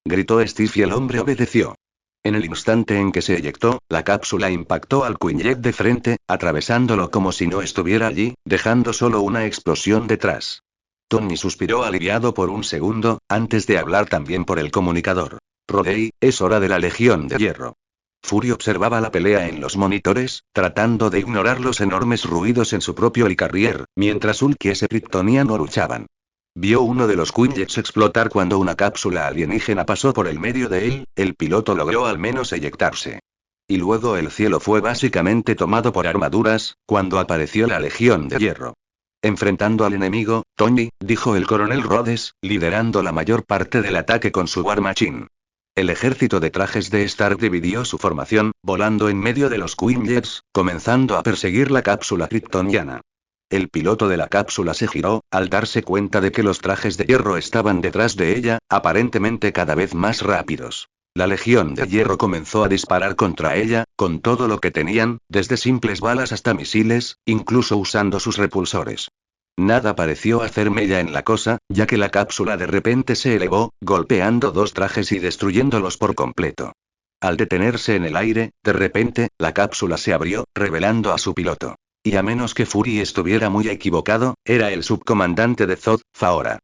Gritó Steve y el hombre obedeció. En el instante en que se eyectó, la cápsula impactó al Quinjet de frente, atravesándolo como si no estuviera allí, dejando solo una explosión detrás. Tony suspiró aliviado por un segundo, antes de hablar también por el comunicador. Rhodey, es hora de la Legión de Hierro. Fury observaba la pelea en los monitores, tratando de ignorar los enormes ruidos en su propio helicarrier, mientras Hulk y ese kryptoniano luchaban. Vio uno de los Quinjets explotar cuando una cápsula alienígena pasó por el medio de él, el piloto logró al menos eyectarse. Y luego el cielo fue básicamente tomado por armaduras, cuando apareció la Legión de Hierro. Enfrentando al enemigo, Tony, dijo el coronel Rhodes, liderando la mayor parte del ataque con su War Machine. El ejército de trajes de Stark dividió su formación, volando en medio de los Quinjets, comenzando a perseguir la cápsula kryptoniana. El piloto de la cápsula se giró, al darse cuenta de que los trajes de hierro estaban detrás de ella, aparentemente cada vez más rápidos. La Legión de Hierro comenzó a disparar contra ella, con todo lo que tenían, desde simples balas hasta misiles, incluso usando sus repulsores. Nada pareció hacer mella en la cosa, ya que la cápsula de repente se elevó, golpeando dos trajes y destruyéndolos por completo. Al detenerse en el aire, de repente, la cápsula se abrió, revelando a su piloto. Y a menos que Fury estuviera muy equivocado, era el subcomandante de Zod, Faora.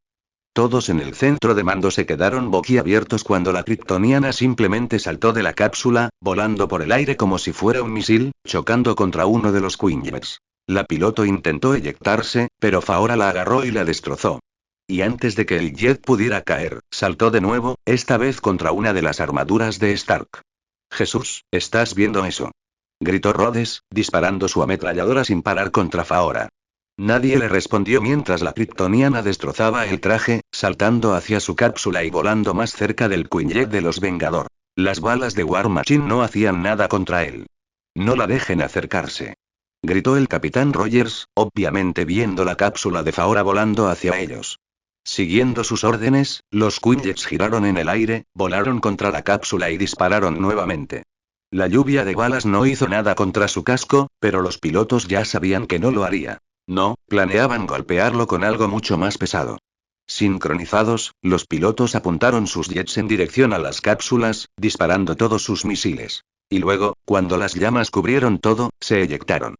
Todos en el centro de mando se quedaron boquiabiertos cuando la kryptoniana simplemente saltó de la cápsula, volando por el aire como si fuera un misil, chocando contra uno de los Quinjets. La piloto intentó eyectarse, pero Faora la agarró y la destrozó. Y antes de que el jet pudiera caer, saltó de nuevo, esta vez contra una de las armaduras de Stark. Jesús, ¿estás viendo eso? Gritó Rhodes, disparando su ametralladora sin parar contra Faora. Nadie le respondió mientras la kryptoniana destrozaba el traje, saltando hacia su cápsula y volando más cerca del Quinjet de los Vengador. Las balas de War Machine no hacían nada contra él. No la dejen acercarse. Gritó el capitán Rogers, obviamente viendo la cápsula de Faora volando hacia ellos. Siguiendo sus órdenes, los Quinjets giraron en el aire, volaron contra la cápsula y dispararon nuevamente. La lluvia de balas no hizo nada contra su casco, pero los pilotos ya sabían que no lo haría. No, planeaban golpearlo con algo mucho más pesado. Sincronizados, los pilotos apuntaron sus jets en dirección a las cápsulas, disparando todos sus misiles. Y luego, cuando las llamas cubrieron todo, se eyectaron.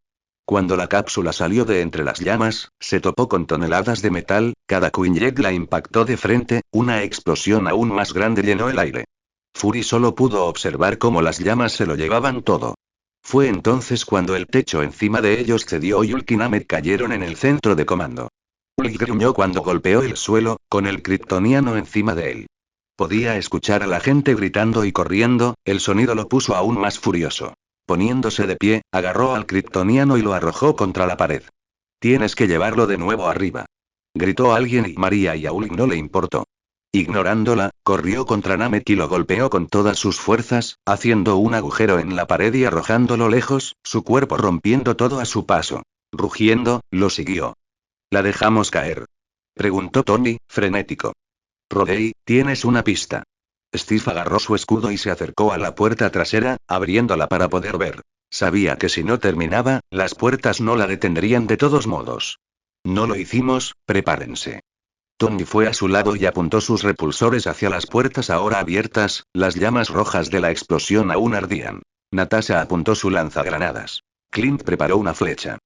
Cuando la cápsula salió de entre las llamas, se topó con toneladas de metal, cada Quinjet la impactó de frente, una explosión aún más grande llenó el aire. Fury solo pudo observar cómo las llamas se lo llevaban todo. Fue entonces cuando el techo encima de ellos cedió y Hulk y Namor cayeron en el centro de comando. Hulk gruñó cuando golpeó el suelo, con el kryptoniano encima de él. Podía escuchar a la gente gritando y corriendo, el sonido lo puso aún más furioso. Poniéndose de pie, agarró al kryptoniano y lo arrojó contra la pared. Tienes que llevarlo de nuevo arriba. Gritó alguien y María y a Hulk no le importó. Ignorándola, corrió contra Namek y lo golpeó con todas sus fuerzas, haciendo un agujero en la pared y arrojándolo lejos, su cuerpo rompiendo todo a su paso. Rugiendo, lo siguió. ¿La dejamos caer?, preguntó Tony, frenético. Rhodey, tienes una pista. Steve agarró su escudo y se acercó a la puerta trasera, abriéndola para poder ver. Sabía que si no terminaba, las puertas no la detendrían de todos modos. No lo hicimos, prepárense. Tony fue a su lado y apuntó sus repulsores hacia las puertas ahora abiertas, las llamas rojas de la explosión aún ardían. Natasha apuntó su lanzagranadas. Clint preparó una flecha.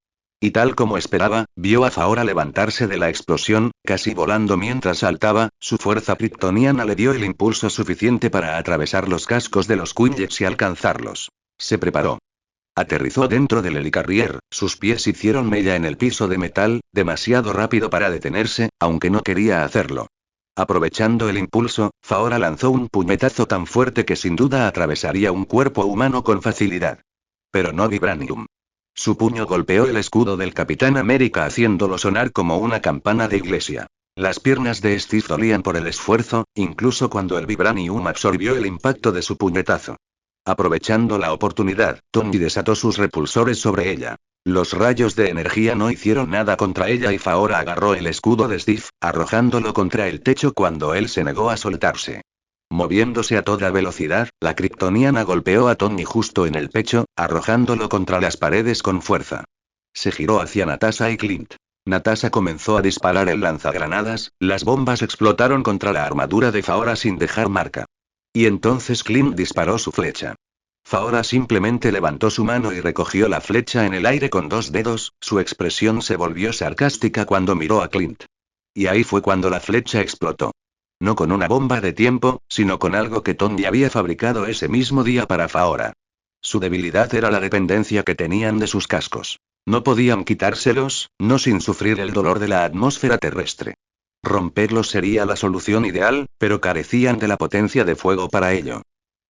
Y tal como esperaba, vio a Faora levantarse de la explosión, casi volando mientras saltaba, su fuerza kryptoniana le dio el impulso suficiente para atravesar los cascos de los Quinjets y alcanzarlos. Se preparó. Aterrizó dentro del helicarrier, sus pies hicieron mella en el piso de metal, demasiado rápido para detenerse, aunque no quería hacerlo. Aprovechando el impulso, Faora lanzó un puñetazo tan fuerte que sin duda atravesaría un cuerpo humano con facilidad. Pero no Vibranium. Su puño golpeó el escudo del Capitán América haciéndolo sonar como una campana de iglesia. Las piernas de Steve dolían por el esfuerzo, incluso cuando el Vibranium absorbió el impacto de su puñetazo. Aprovechando la oportunidad, Tony desató sus repulsores sobre ella. Los rayos de energía no hicieron nada contra ella y Faora agarró el escudo de Steve, arrojándolo contra el techo cuando él se negó a soltarse. Moviéndose a toda velocidad, la kryptoniana golpeó a Tony justo en el pecho, arrojándolo contra las paredes con fuerza. Se giró hacia Natasha y Clint. Natasha comenzó a disparar el lanzagranadas, las bombas explotaron contra la armadura de Faora sin dejar marca. Y entonces Clint disparó su flecha. Faora simplemente levantó su mano y recogió la flecha en el aire con 2 dedos, su expresión se volvió sarcástica cuando miró a Clint. Y ahí fue cuando la flecha explotó. No con una bomba de tiempo, sino con algo que Tony había fabricado ese mismo día para Faora. Su debilidad era la dependencia que tenían de sus cascos. No podían quitárselos, no sin sufrir el dolor de la atmósfera terrestre. Romperlos sería la solución ideal, pero carecían de la potencia de fuego para ello.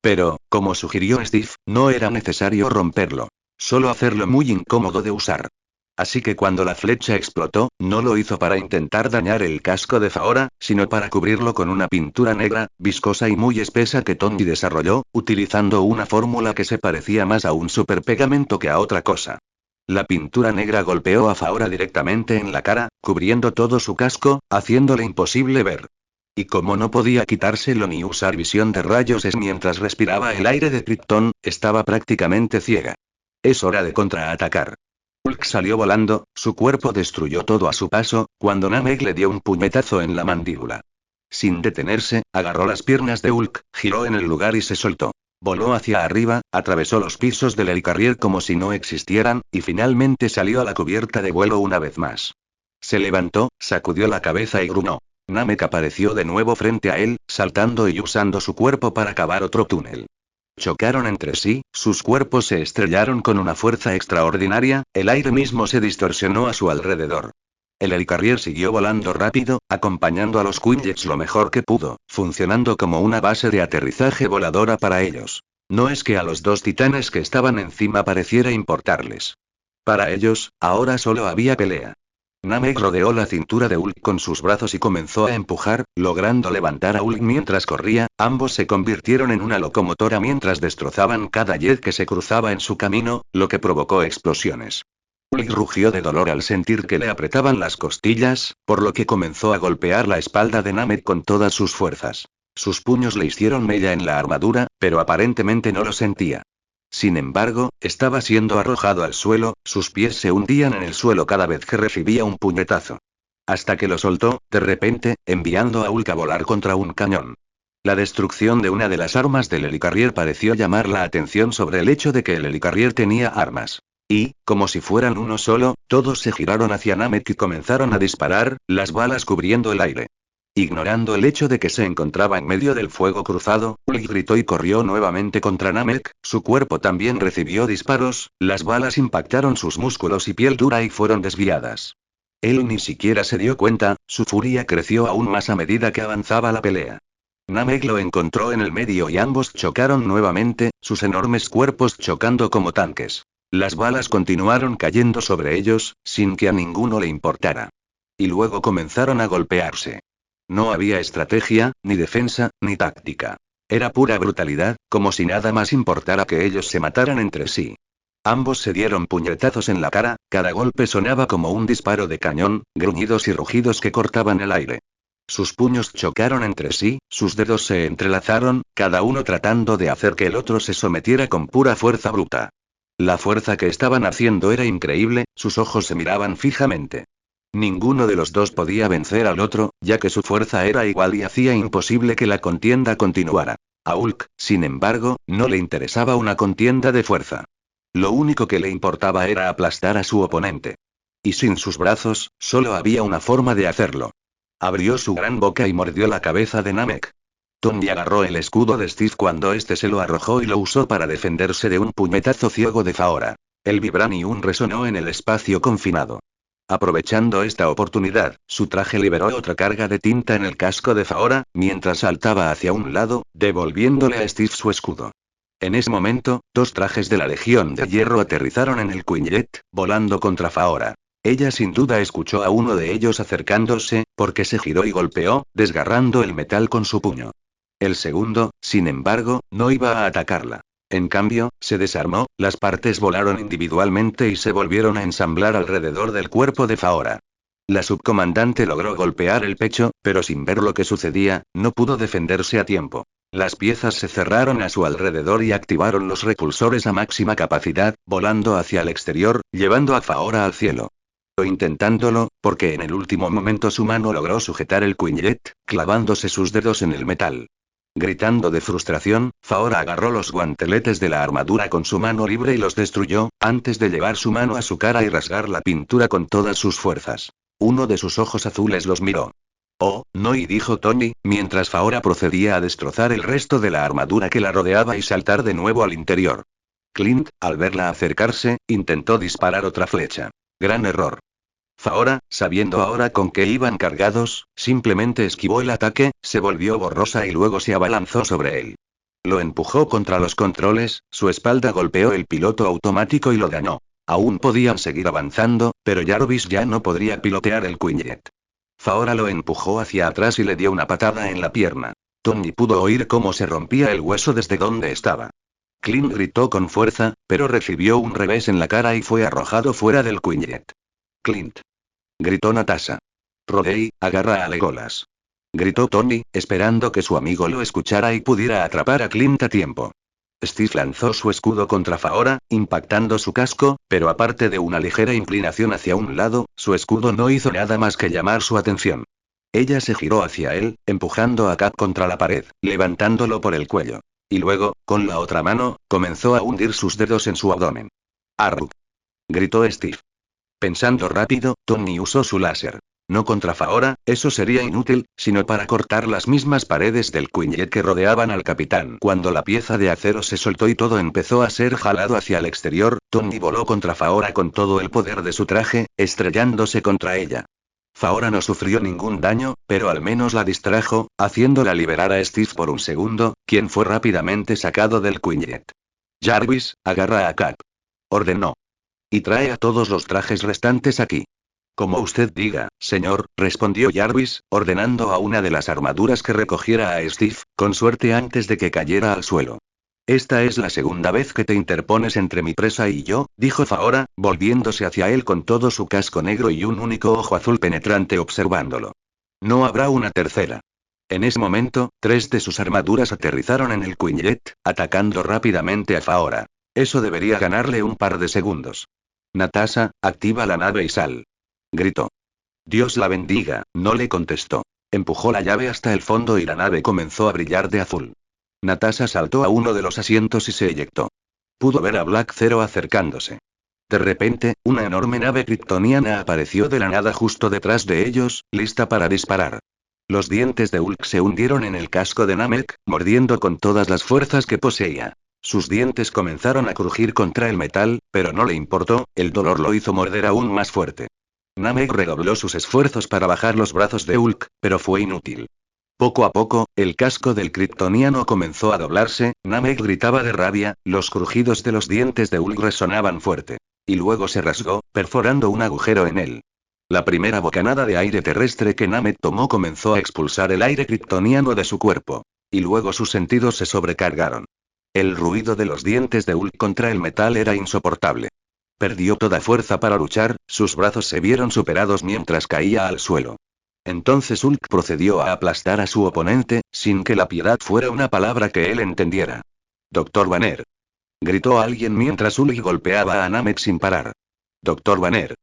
Pero, como sugirió Steve, no era necesario romperlo. Solo hacerlo muy incómodo de usar. Así que cuando la flecha explotó, no lo hizo para intentar dañar el casco de Faora, sino para cubrirlo con una pintura negra, viscosa y muy espesa que Tony desarrolló, utilizando una fórmula que se parecía más a un superpegamento que a otra cosa. La pintura negra golpeó a Faora directamente en la cara, cubriendo todo su casco, haciéndole imposible ver. Y como no podía quitárselo ni usar visión de rayos S mientras respiraba el aire de Krypton, estaba prácticamente ciega. Es hora de contraatacar. Hulk salió volando, su cuerpo destruyó todo a su paso, cuando Namek le dio un puñetazo en la mandíbula. Sin detenerse, agarró las piernas de Hulk, giró en el lugar y se soltó. Voló hacia arriba, atravesó los pisos del helicarrier como si no existieran, y finalmente salió a la cubierta de vuelo una vez más. Se levantó, sacudió la cabeza y gruñó. Namek apareció de nuevo frente a él, saltando y usando su cuerpo para cavar otro túnel. Chocaron entre sí, sus cuerpos se estrellaron con una fuerza extraordinaria, el aire mismo se distorsionó a su alrededor. El helicarrier siguió volando rápido, acompañando a los Quinjets lo mejor que pudo, funcionando como una base de aterrizaje voladora para ellos. No es que a los 2 titanes que estaban encima pareciera importarles. Para ellos, ahora solo había pelea. Namek rodeó la cintura de Hulk con sus brazos y comenzó a empujar, logrando levantar a Hulk mientras corría, ambos se convirtieron en una locomotora mientras destrozaban cada jet que se cruzaba en su camino, lo que provocó explosiones. Hulk rugió de dolor al sentir que le apretaban las costillas, por lo que comenzó a golpear la espalda de Namek con todas sus fuerzas. Sus puños le hicieron mella en la armadura, pero aparentemente no lo sentía. Sin embargo, estaba siendo arrojado al suelo, sus pies se hundían en el suelo cada vez que recibía un puñetazo. Hasta que lo soltó, de repente, enviando a Hulk a volar contra un cañón. La destrucción de una de las armas del helicarrier pareció llamar la atención sobre el hecho de que el helicarrier tenía armas. Y, como si fueran uno solo, todos se giraron hacia Namek y comenzaron a disparar, las balas cubriendo el aire. Ignorando el hecho de que se encontraba en medio del fuego cruzado, Hulk gritó y corrió nuevamente contra Namek, su cuerpo también recibió disparos, las balas impactaron sus músculos y piel dura y fueron desviadas. Él ni siquiera se dio cuenta, su furia creció aún más a medida que avanzaba la pelea. Namek lo encontró en el medio y ambos chocaron nuevamente, sus enormes cuerpos chocando como tanques. Las balas continuaron cayendo sobre ellos, sin que a ninguno le importara. Y luego comenzaron a golpearse. No había estrategia, ni defensa, ni táctica. Era pura brutalidad, como si nada más importara que ellos se mataran entre sí. Ambos se dieron puñetazos en la cara, cada golpe sonaba como un disparo de cañón, gruñidos y rugidos que cortaban el aire. Sus puños chocaron entre sí, sus dedos se entrelazaron, cada uno tratando de hacer que el otro se sometiera con pura fuerza bruta. La fuerza que estaban haciendo era increíble, sus ojos se miraban fijamente. Ninguno de los dos podía vencer al otro, ya que su fuerza era igual y hacía imposible que la contienda continuara. A Hulk, sin embargo, no le interesaba una contienda de fuerza. Lo único que le importaba era aplastar a su oponente. Y sin sus brazos, solo había una forma de hacerlo. Abrió su gran boca y mordió la cabeza de Namek. Tony agarró el escudo de Steve cuando este se lo arrojó y lo usó para defenderse de un puñetazo ciego de Faora. El vibranium resonó en el espacio confinado. Aprovechando esta oportunidad, su traje liberó otra carga de tinta en el casco de Faora, mientras saltaba hacia un lado, devolviéndole a Steve su escudo. En ese momento, dos trajes de la Legión de Hierro aterrizaron en el Quinjet, volando contra Faora. Ella sin duda escuchó a uno de ellos acercándose, porque se giró y golpeó, desgarrando el metal con su puño. El segundo, sin embargo, no iba a atacarla. En cambio, se desarmó, las partes volaron individualmente y se volvieron a ensamblar alrededor del cuerpo de Faora. La subcomandante logró golpear el pecho, pero sin ver lo que sucedía, no pudo defenderse a tiempo. Las piezas se cerraron a su alrededor y activaron los repulsores a máxima capacidad, volando hacia el exterior, llevando a Faora al cielo. Intentándolo, porque en el último momento su mano logró sujetar el Quinjet, clavándose sus dedos en el metal. Gritando de frustración, Faora agarró los guanteletes de la armadura con su mano libre y los destruyó, antes de llevar su mano a su cara y rasgar la pintura con todas sus fuerzas. Uno de sus ojos azules los miró. Oh, no, y dijo Tony, mientras Faora procedía a destrozar el resto de la armadura que la rodeaba y saltar de nuevo al interior. Clint, al verla acercarse, intentó disparar otra flecha. Gran error. Faora, sabiendo ahora con qué iban cargados, simplemente esquivó el ataque, se volvió borrosa y luego se abalanzó sobre él. Lo empujó contra los controles, su espalda golpeó el piloto automático y lo dañó. Aún podían seguir avanzando, pero Jarvis ya no podría pilotear el Quinjet. Faora lo empujó hacia atrás y le dio una patada en la pierna. Tony pudo oír cómo se rompía el hueso desde donde estaba. Clint gritó con fuerza, pero recibió un revés en la cara y fue arrojado fuera del Quinjet. Clint. Gritó Natasha. Rodey, agarra a Legolas. Gritó Tony, esperando que su amigo lo escuchara y pudiera atrapar a Clint a tiempo. Steve lanzó su escudo contra Faora, impactando su casco, pero aparte de una ligera inclinación hacia un lado, su escudo no hizo nada más que llamar su atención. Ella se giró hacia él, empujando a Cap contra la pared, levantándolo por el cuello. Y luego, con la otra mano, comenzó a hundir sus dedos en su abdomen. ¡Arrugh! Gritó Steve. Pensando rápido, Tony usó su láser. No contra Faora, eso sería inútil, sino para cortar las mismas paredes del Quinjet que rodeaban al capitán. Cuando la pieza de acero se soltó y todo empezó a ser jalado hacia el exterior, Tony voló contra Faora con todo el poder de su traje, estrellándose contra ella. Faora no sufrió ningún daño, pero al menos la distrajo, haciéndola liberar a Steve por un segundo, quien fue rápidamente sacado del Quinjet. Jarvis, agarra a Cap. Ordenó. Y trae a todos los trajes restantes aquí. Como usted diga, señor, respondió Jarvis, ordenando a una de las armaduras que recogiera a Steve, con suerte antes de que cayera al suelo. Esta es la segunda vez que te interpones entre mi presa y yo, dijo Faora, volviéndose hacia él con todo su casco negro y un único ojo azul penetrante observándolo. No habrá una tercera. En ese momento, 3 de sus armaduras aterrizaron en el Quinjet, atacando rápidamente a Faora. Eso debería ganarle un par de segundos. Natasha, activa la nave y sal. Gritó. Dios la bendiga, no le contestó. Empujó la llave hasta el fondo y la nave comenzó a brillar de azul. Natasha saltó a uno de los asientos y se eyectó. Pudo ver a Black Zero acercándose. De repente, una enorme nave kryptoniana apareció de la nada justo detrás de ellos, lista para disparar. Los dientes de Hulk se hundieron en el casco de Namek, mordiendo con todas las fuerzas que poseía. Sus dientes comenzaron a crujir contra el metal, pero no le importó, el dolor lo hizo morder aún más fuerte. Namek redobló sus esfuerzos para bajar los brazos de Hulk, pero fue inútil. Poco a poco, el casco del kryptoniano comenzó a doblarse, Namek gritaba de rabia, los crujidos de los dientes de Hulk resonaban fuerte. Y luego se rasgó, perforando un agujero en él. La primera bocanada de aire terrestre que Namek tomó comenzó a expulsar el aire kryptoniano de su cuerpo. Y luego sus sentidos se sobrecargaron. El ruido de los dientes de Hulk contra el metal era insoportable. Perdió toda fuerza para luchar, sus brazos se vieron superados mientras caía al suelo. Entonces Hulk procedió a aplastar a su oponente, sin que la piedad fuera una palabra que él entendiera. Doctor Banner. Gritó alguien mientras Hulk golpeaba a Namek sin parar. Doctor Banner.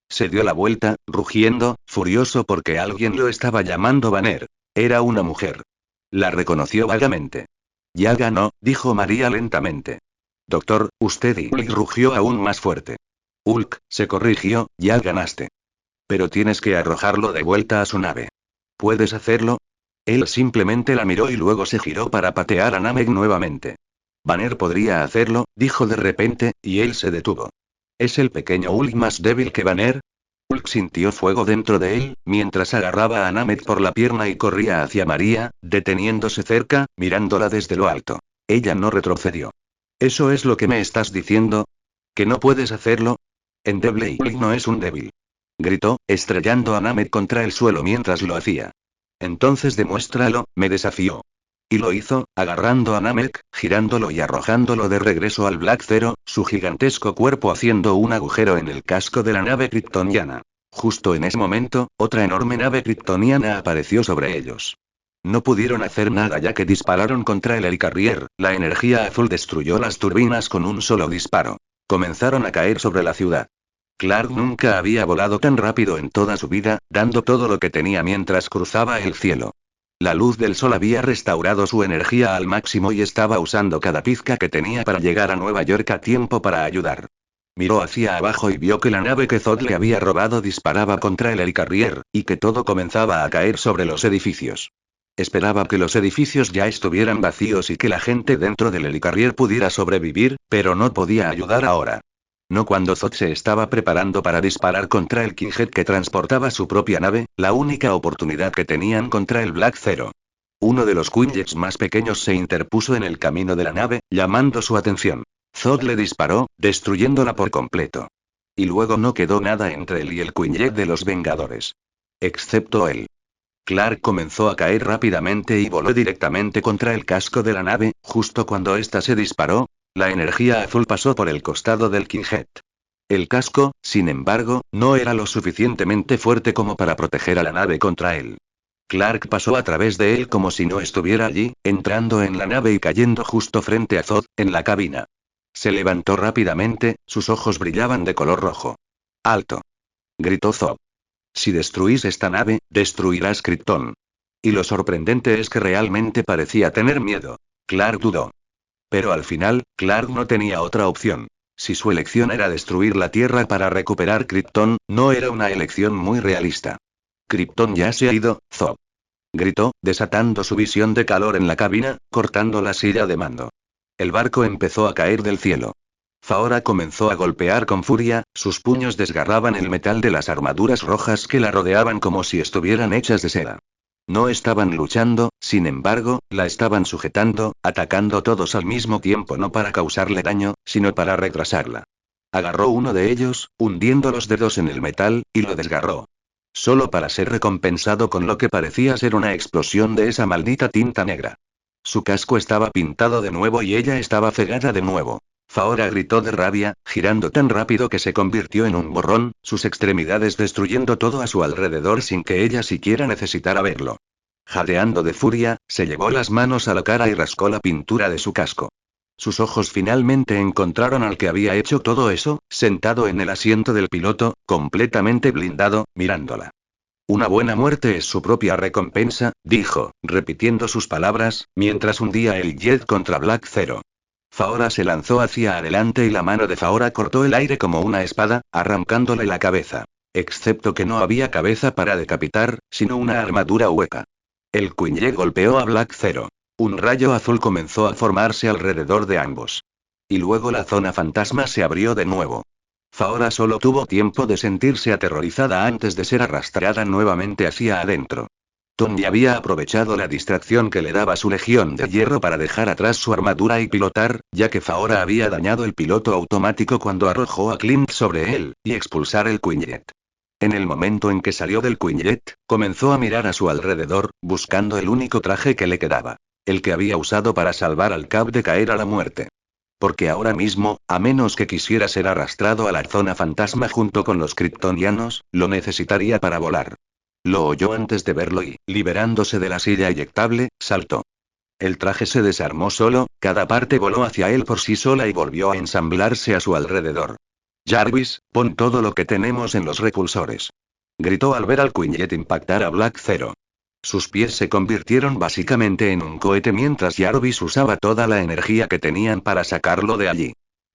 Se dio la vuelta, rugiendo, furioso porque alguien lo estaba llamando Banner. Era una mujer. La reconoció vagamente. Ya ganó, dijo María lentamente. Doctor, usted y Hulk rugió aún más fuerte. Hulk, se corrigió, ya ganaste. Pero tienes que arrojarlo de vuelta a su nave. ¿Puedes hacerlo? Él simplemente la miró y luego se giró para patear a Namek nuevamente. Banner podría hacerlo, dijo de repente, y él se detuvo. ¿Es el pequeño Hulk más débil que Banner? Hulk sintió fuego dentro de él, mientras agarraba a Namek por la pierna y corría hacia María, deteniéndose cerca, mirándola desde lo alto. Ella no retrocedió. ¿Eso es lo que me estás diciendo? ¿Que no puedes hacerlo? Endeble Hulk no es un débil. Gritó, estrellando a Namek contra el suelo mientras lo hacía. Entonces demuéstralo, me desafió. Y lo hizo, agarrando a Namek, girándolo y arrojándolo de regreso al Black Zero, su gigantesco cuerpo haciendo un agujero en el casco de la nave kryptoniana. Justo en ese momento, otra enorme nave kryptoniana apareció sobre ellos. No pudieron hacer nada ya que dispararon contra el Helicarrier, la energía azul destruyó las turbinas con un solo disparo. Comenzaron a caer sobre la ciudad. Clark nunca había volado tan rápido en toda su vida, dando todo lo que tenía mientras cruzaba el cielo. La luz del sol había restaurado su energía al máximo y estaba usando cada pizca que tenía para llegar a Nueva York a tiempo para ayudar. Miró hacia abajo y vio que la nave que Zod le había robado disparaba contra el Helicarrier, y que todo comenzaba a caer sobre los edificios. Esperaba que los edificios ya estuvieran vacíos y que la gente dentro del Helicarrier pudiera sobrevivir, pero no podía ayudar ahora. No cuando Zod se estaba preparando para disparar contra el Kingjet que transportaba su propia nave, la única oportunidad que tenían contra el Black Zero. Uno de los Quinjets más pequeños se interpuso en el camino de la nave, llamando su atención. Zod le disparó, destruyéndola por completo. Y luego no quedó nada entre él y el Quinjet de los Vengadores. Excepto él. Clark comenzó a caer rápidamente y voló directamente contra el casco de la nave, justo cuando ésta se disparó. La energía azul pasó por el costado del Kingjet. El casco, sin embargo, no era lo suficientemente fuerte como para proteger a la nave contra él. Clark pasó a través de él como si no estuviera allí, entrando en la nave y cayendo justo frente a Zod, en la cabina. Se levantó rápidamente, sus ojos brillaban de color rojo. ¡Alto! Gritó Zod. Si destruís esta nave, destruirás Krypton. Y lo sorprendente es que realmente parecía tener miedo. Clark dudó. Pero al final, Clark no tenía otra opción. Si su elección era destruir la Tierra para recuperar Krypton, no era una elección muy realista. Krypton ya se ha ido, Zod. Gritó, desatando su visión de calor en la cabina, cortando la silla de mando. El barco empezó a caer del cielo. Faora comenzó a golpear con furia, sus puños desgarraban el metal de las armaduras rojas que la rodeaban como si estuvieran hechas de seda. No estaban luchando, sin embargo, la estaban sujetando, atacando todos al mismo tiempo no para causarle daño, sino para retrasarla. Agarró uno de ellos, hundiendo los dedos en el metal, y lo desgarró. Solo para ser recompensado con lo que parecía ser una explosión de esa maldita tinta negra. Su casco estaba pintado de nuevo y ella estaba cegada de nuevo. Faora gritó de rabia, girando tan rápido que se convirtió en un borrón, sus extremidades destruyendo todo a su alrededor sin que ella siquiera necesitara verlo. Jadeando de furia, se llevó las manos a la cara y rascó la pintura de su casco. Sus ojos finalmente encontraron al que había hecho todo eso, sentado en el asiento del piloto, completamente blindado, mirándola. Una buena muerte es su propia recompensa, dijo, repitiendo sus palabras, mientras hundía el jet contra Black Zero. Faora se lanzó hacia adelante y la mano de Faora cortó el aire como una espada, arrancándole la cabeza. Excepto que no había cabeza para decapitar, sino una armadura hueca. El Quinjet golpeó a Black Zero. Un rayo azul comenzó a formarse alrededor de ambos. Y luego la zona fantasma se abrió de nuevo. Faora solo tuvo tiempo de sentirse aterrorizada antes de ser arrastrada nuevamente hacia adentro. Tony había aprovechado la distracción que le daba su legión de hierro para dejar atrás su armadura y pilotar, ya que Faora había dañado el piloto automático cuando arrojó a Clint sobre él, y expulsar el Quinjet. En el momento en que salió del Quinjet, comenzó a mirar a su alrededor, buscando el único traje que le quedaba. El que había usado para salvar al Cap de caer a la muerte. Porque ahora mismo, a menos que quisiera ser arrastrado a la zona fantasma junto con los kryptonianos, lo necesitaría para volar. Lo oyó antes de verlo y, liberándose de la silla eyectable, saltó. El traje se desarmó solo, cada parte voló hacia él por sí sola y volvió a ensamblarse a su alrededor. Jarvis, pon todo lo que tenemos en los repulsores. Gritó al ver al Quinjet impactar a Black Zero. Sus pies se convirtieron básicamente en un cohete mientras Jarvis usaba toda la energía que tenían para sacarlo de allí.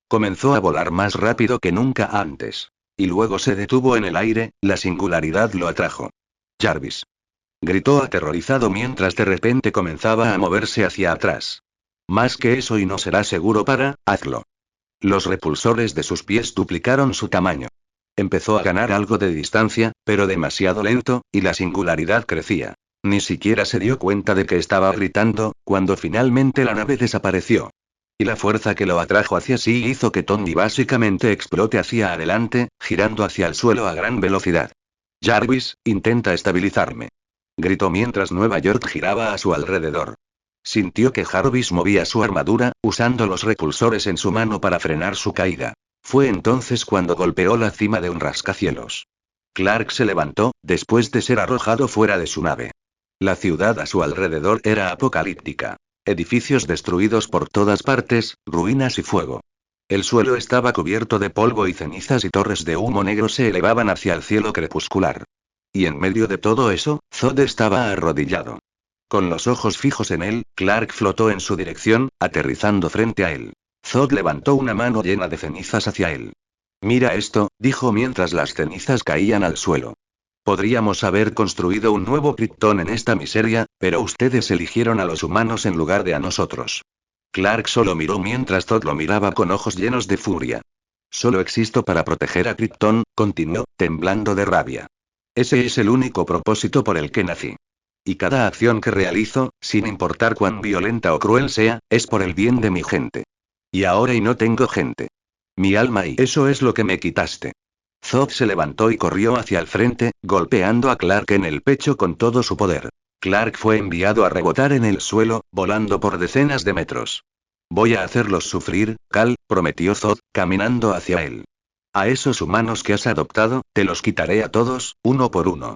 Comenzó a volar más rápido que nunca antes. Y luego se detuvo en el aire, la singularidad lo atrajo. Jarvis. Gritó aterrorizado mientras de repente comenzaba a moverse hacia atrás. Más que eso y no será seguro hazlo. Los repulsores de sus pies duplicaron su tamaño. Empezó a ganar algo de distancia, pero demasiado lento, y la singularidad crecía. Ni siquiera se dio cuenta de que estaba gritando, cuando finalmente la nave desapareció. Y la fuerza que lo atrajo hacia sí hizo que Tony básicamente explote hacia adelante, girando hacia el suelo a gran velocidad. Jarvis, intenta estabilizarme. Gritó mientras Nueva York giraba a su alrededor. Sintió que Jarvis movía su armadura, usando los repulsores en su mano para frenar su caída. Fue entonces cuando golpeó la cima de un rascacielos. Clark se levantó, después de ser arrojado fuera de su nave. La ciudad a su alrededor era apocalíptica. Edificios destruidos por todas partes, ruinas y fuego. El suelo estaba cubierto de polvo y cenizas y torres de humo negro se elevaban hacia el cielo crepuscular. Y en medio de todo eso, Zod estaba arrodillado. Con los ojos fijos en él, Clark flotó en su dirección, aterrizando frente a él. Zod levantó una mano llena de cenizas hacia él. Mira esto, dijo mientras las cenizas caían al suelo. Podríamos haber construido un nuevo Krypton en esta miseria, pero ustedes eligieron a los humanos en lugar de a nosotros. Clark solo miró mientras Zod lo miraba con ojos llenos de furia. Solo existo para proteger a Krypton, continuó, temblando de rabia. Ese es el único propósito por el que nací. Y cada acción que realizo, sin importar cuán violenta o cruel sea, es por el bien de mi gente. Y ahora no tengo gente. Mi alma y eso es lo que me quitaste. Zod se levantó y corrió hacia el frente, golpeando a Clark en el pecho con todo su poder. Clark fue enviado a rebotar en el suelo, volando por decenas de metros. Voy a hacerlos sufrir, Cal, prometió Zod, caminando hacia él. A esos humanos que has adoptado, te los quitaré a todos, uno por uno.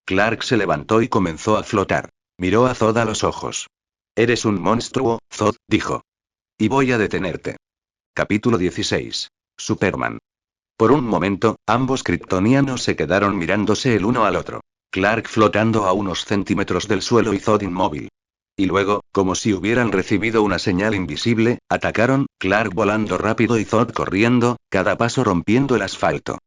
Clark se levantó y comenzó a flotar. Miró a Zod a los ojos. Eres un monstruo, Zod, dijo. Y voy a detenerte. Capítulo 16. Superman. Por un momento, ambos kryptonianos se quedaron mirándose el uno al otro. Clark flotando a unos centímetros del suelo y Zod inmóvil. Y luego, como si hubieran recibido una señal invisible, atacaron, Clark volando rápido y Zod corriendo, cada paso rompiendo el asfalto.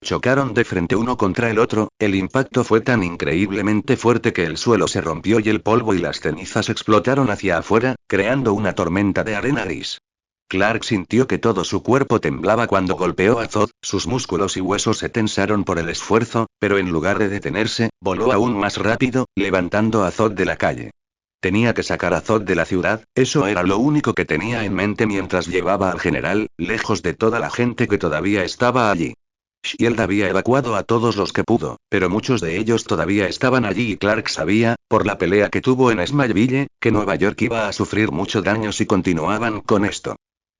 Chocaron de frente uno contra el otro, el impacto fue tan increíblemente fuerte que el suelo se rompió y el polvo y las cenizas explotaron hacia afuera, creando una tormenta de arena gris. Clark sintió que todo su cuerpo temblaba cuando golpeó a Zod, sus músculos y huesos se tensaron por el esfuerzo, pero en lugar de detenerse, voló aún más rápido, levantando a Zod de la calle. Tenía que sacar a Zod de la ciudad, eso era lo único que tenía en mente mientras llevaba al general, lejos de toda la gente que todavía estaba allí. Shield había evacuado a todos los que pudo, pero muchos de ellos todavía estaban allí y Clark sabía, por la pelea que tuvo en Smallville, que Nueva York iba a sufrir mucho daño si continuaban con esto.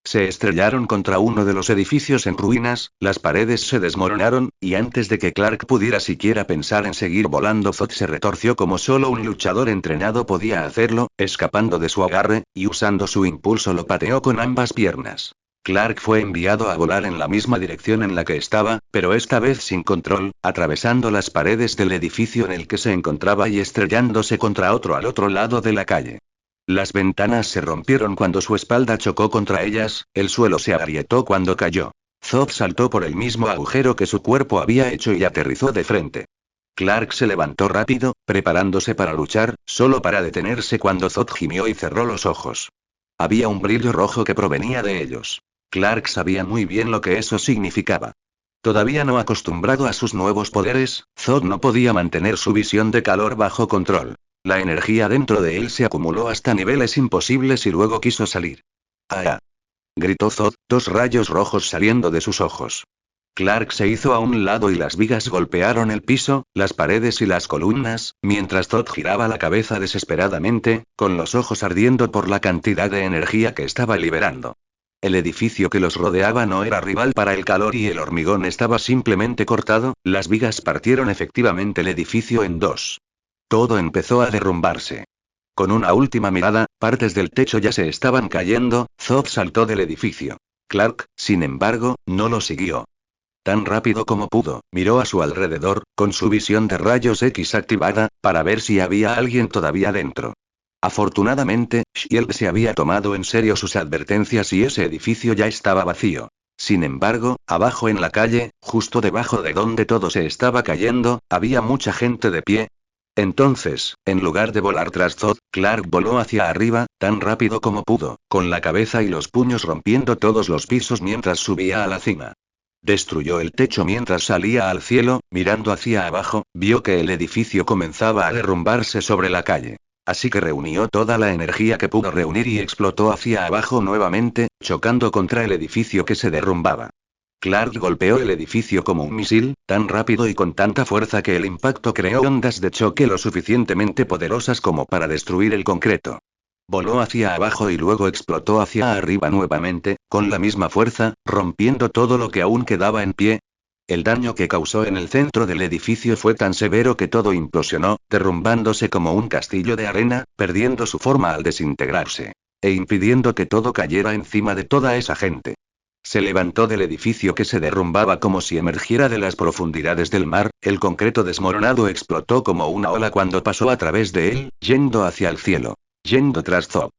Se estrellaron contra uno de los edificios en ruinas, las paredes se desmoronaron, y antes de que Clark pudiera siquiera pensar en seguir volando, Zod se retorció como solo un luchador entrenado podía hacerlo, escapando de su agarre, y usando su impulso lo pateó con ambas piernas. Clark fue enviado a volar en la misma dirección en la que estaba, pero esta vez sin control, atravesando las paredes del edificio en el que se encontraba y estrellándose contra otro al otro lado de la calle. Las ventanas se rompieron cuando su espalda chocó contra ellas, el suelo se agrietó cuando cayó. Zod saltó por el mismo agujero que su cuerpo había hecho y aterrizó de frente. Clark se levantó rápido, preparándose para luchar, solo para detenerse cuando Zod gimió y cerró los ojos. Había un brillo rojo que provenía de ellos. Clark sabía muy bien lo que eso significaba. Todavía no acostumbrado a sus nuevos poderes, Zod no podía mantener su visión de calor bajo control. La energía dentro de él se acumuló hasta niveles imposibles y luego quiso salir. ¡Ah! Gritó Zod, dos rayos rojos saliendo de sus ojos. Clark se hizo a un lado y las vigas golpearon el piso, las paredes y las columnas, mientras Zod giraba la cabeza desesperadamente, con los ojos ardiendo por la cantidad de energía que estaba liberando. El edificio que los rodeaba no era rival para el calor y el hormigón estaba simplemente cortado, las vigas partieron efectivamente el edificio en dos. Todo empezó a derrumbarse. Con una última mirada, partes del techo ya se estaban cayendo, Zod saltó del edificio. Clark, sin embargo, no lo siguió. tan rápido como pudo, miró a su alrededor, con su visión de rayos X activada, para ver si había alguien todavía dentro. Afortunadamente, Shield se había tomado en serio sus advertencias y ese edificio ya estaba vacío. Sin embargo, abajo en la calle, justo debajo de donde todo se estaba cayendo, había mucha gente de pie. Entonces, en lugar de volar tras Zod, Clark voló hacia arriba, tan rápido como pudo, con la cabeza y los puños rompiendo todos los pisos mientras subía a la cima. Destruyó el techo mientras salía al cielo, mirando hacia abajo, vio que el edificio comenzaba a derrumbarse sobre la calle. Así que reunió toda la energía que pudo reunir y explotó hacia abajo nuevamente, chocando contra el edificio que se derrumbaba. Clark golpeó el edificio como un misil, tan rápido y con tanta fuerza que el impacto creó ondas de choque lo suficientemente poderosas como para destruir el concreto. Voló hacia abajo y luego explotó hacia arriba nuevamente, con la misma fuerza, rompiendo todo lo que aún quedaba en pie. El daño que causó en el centro del edificio fue tan severo que todo implosionó, derrumbándose como un castillo de arena, perdiendo su forma al desintegrarse. E impidiendo que todo cayera encima de toda esa gente. Se levantó del edificio que se derrumbaba como si emergiera de las profundidades del mar, el concreto desmoronado explotó como una ola cuando pasó a través de él, yendo hacia el cielo. Yendo tras Zod.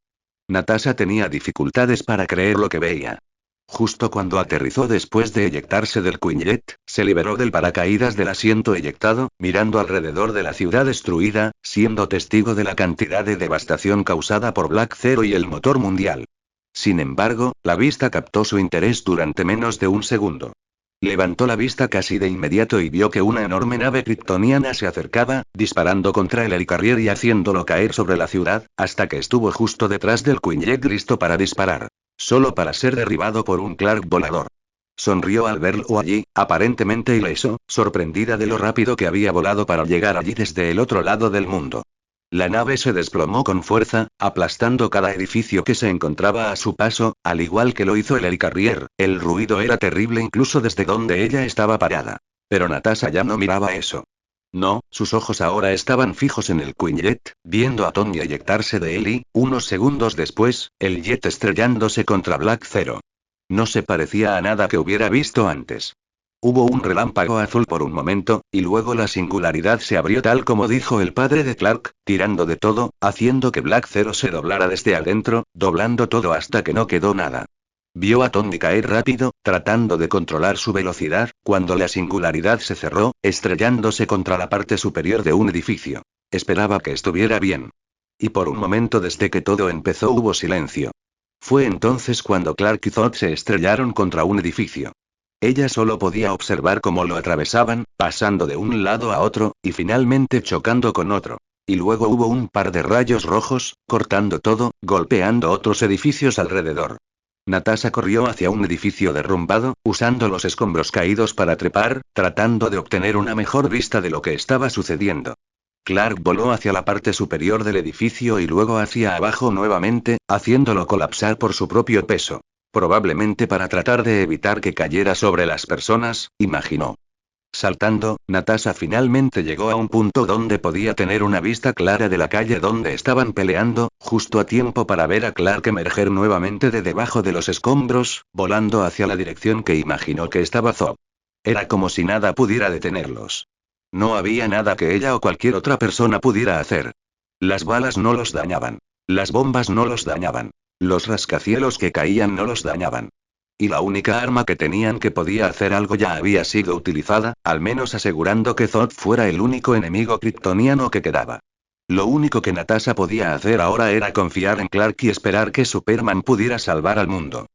Natasha tenía dificultades para creer lo que veía. Justo cuando aterrizó después de eyectarse del Quinjet, se liberó del paracaídas del asiento eyectado, mirando alrededor de la ciudad destruida, siendo testigo de la cantidad de devastación causada por Black Zero y el motor mundial. Sin embargo, la vista captó su interés durante menos de un segundo. Levantó la vista casi de inmediato y vio que una enorme nave kryptoniana se acercaba, disparando contra el helicarrier y haciéndolo caer sobre la ciudad, hasta que estuvo justo detrás del Quinjet listo para disparar. Solo para ser derribado por un Clark volador. Sonrió al verlo allí, aparentemente ileso, sorprendida de lo rápido que había volado para llegar allí desde el otro lado del mundo. La nave se desplomó con fuerza, aplastando cada edificio que se encontraba a su paso, al igual que lo hizo el helicarrier. El ruido era terrible incluso desde donde ella estaba parada. Pero Natasha ya no miraba eso. No, sus ojos ahora estaban fijos en el Quinjet, viendo a Tony eyectarse de él y, unos segundos después, el jet estrellándose contra Black Zero. No se parecía a nada que hubiera visto antes. Hubo un relámpago azul por un momento, y luego la singularidad se abrió tal como dijo el padre de Clark, tirando de todo, haciendo que Black Zero se doblara desde adentro, doblando todo hasta que no quedó nada. Vio a Tony caer rápido, tratando de controlar su velocidad, cuando la singularidad se cerró, estrellándose contra la parte superior de un edificio. Esperaba que estuviera bien. Y por un momento desde que todo empezó hubo silencio. Fue entonces cuando Clark y Zod se estrellaron contra un edificio. Ella solo podía observar cómo lo atravesaban, pasando de un lado a otro, y finalmente chocando con otro. Y luego hubo un par de rayos rojos, cortando todo, golpeando otros edificios alrededor. Natasha corrió hacia un edificio derrumbado, usando los escombros caídos para trepar, tratando de obtener una mejor vista de lo que estaba sucediendo. Clark voló hacia la parte superior del edificio y luego hacia abajo nuevamente, haciéndolo colapsar por su propio peso. Probablemente para tratar de evitar que cayera sobre las personas, imaginó. Saltando, Natasha finalmente llegó a un punto donde podía tener una vista clara de la calle donde estaban peleando, justo a tiempo para ver a Clark emerger nuevamente de debajo de los escombros, volando hacia la dirección que imaginó que estaba Zod. Era como si nada pudiera detenerlos. No había nada que ella o cualquier otra persona pudiera hacer. Las balas no los dañaban. Las bombas no los dañaban. Los rascacielos que caían no los dañaban. Y la única arma que tenían que podía hacer algo ya había sido utilizada, al menos asegurando que Zod fuera el único enemigo kryptoniano que quedaba. Lo único que Natasha podía hacer ahora era confiar en Clark y esperar que Superman pudiera salvar al mundo.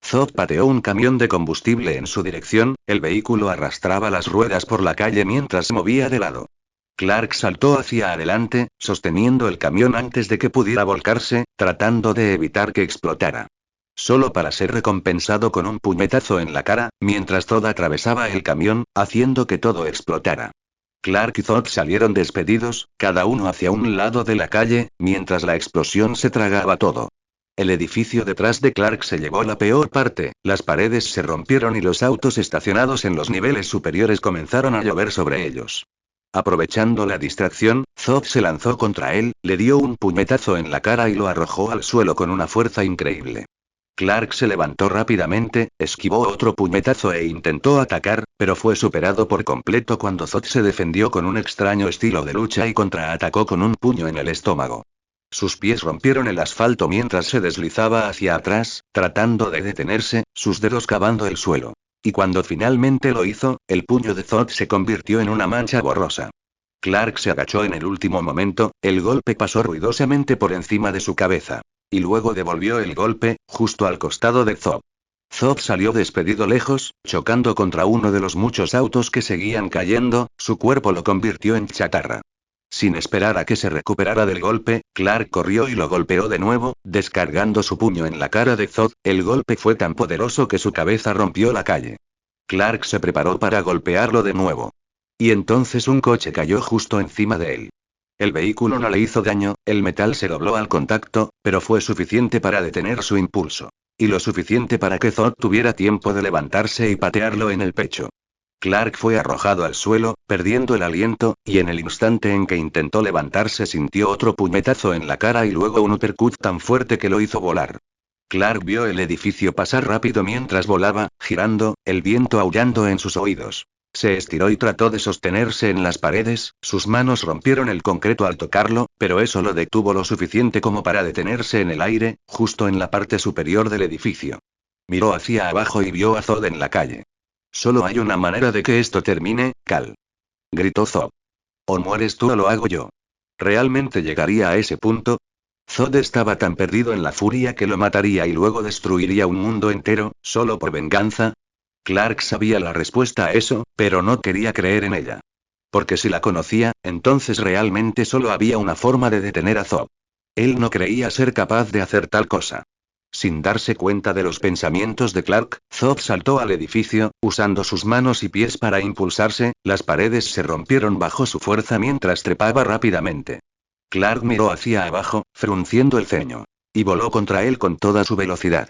Zod pateó un camión de combustible en su dirección, el vehículo arrastraba las ruedas por la calle mientras se movía de lado. Clark saltó hacia adelante, sosteniendo el camión antes de que pudiera volcarse, tratando de evitar que explotara. Solo para ser recompensado con un puñetazo en la cara, mientras Zod atravesaba el camión, haciendo que todo explotara. Clark y Zod salieron despedidos, cada uno hacia un lado de la calle, mientras la explosión se tragaba todo. El edificio detrás de Clark se llevó la peor parte, las paredes se rompieron y los autos estacionados en los niveles superiores comenzaron a llover sobre ellos. Aprovechando la distracción, Zod se lanzó contra él, le dio un puñetazo en la cara y lo arrojó al suelo con una fuerza increíble. Clark se levantó rápidamente, esquivó otro puñetazo e intentó atacar, pero fue superado por completo cuando Zod se defendió con un extraño estilo de lucha y contraatacó con un puño en el estómago. Sus pies rompieron el asfalto mientras se deslizaba hacia atrás, tratando de detenerse, sus dedos cavando el suelo. Y cuando finalmente lo hizo, el puño de Zod se convirtió en una mancha borrosa. Clark se agachó en el último momento, el golpe pasó ruidosamente por encima de su cabeza. Y luego devolvió el golpe, justo al costado de Zod. Zod salió despedido lejos, chocando contra uno de los muchos autos que seguían cayendo, su cuerpo lo convirtió en chatarra. Sin esperar a que se recuperara del golpe, Clark corrió y lo golpeó de nuevo, descargando su puño en la cara de Zod, el golpe fue tan poderoso que su cabeza rompió la calle. Clark se preparó para golpearlo de nuevo. Y entonces un coche cayó justo encima de él. El vehículo no le hizo daño, el metal se dobló al contacto, pero fue suficiente para detener su impulso. Y lo suficiente para que Zod tuviera tiempo de levantarse y patearlo en el pecho. Clark fue arrojado al suelo, perdiendo el aliento, y en el instante en que intentó levantarse sintió otro puñetazo en la cara y luego un uppercut tan fuerte que lo hizo volar. Clark vio el edificio pasar rápido mientras volaba, girando, el viento aullando en sus oídos. Se estiró y trató de sostenerse en las paredes, sus manos rompieron el concreto al tocarlo, pero eso lo detuvo lo suficiente como para detenerse en el aire, justo en la parte superior del edificio. Miró hacia abajo y vio a Zod en la calle. Solo hay una manera de que esto termine, Cal. Gritó Zod. O mueres tú o lo hago yo. ¿Realmente llegaría a ese punto? Zod estaba tan perdido en la furia que lo mataría y luego destruiría un mundo entero, solo por venganza. Clark sabía la respuesta a eso, pero no quería creer en ella. Porque si la conocía, entonces realmente solo había una forma de detener a Zod. Él no creía ser capaz de hacer tal cosa. Sin darse cuenta de los pensamientos de Clark, Zod saltó al edificio, usando sus manos y pies para impulsarse, las paredes se rompieron bajo su fuerza mientras trepaba rápidamente. Clark miró hacia abajo, frunciendo el ceño. Y voló contra él con toda su velocidad.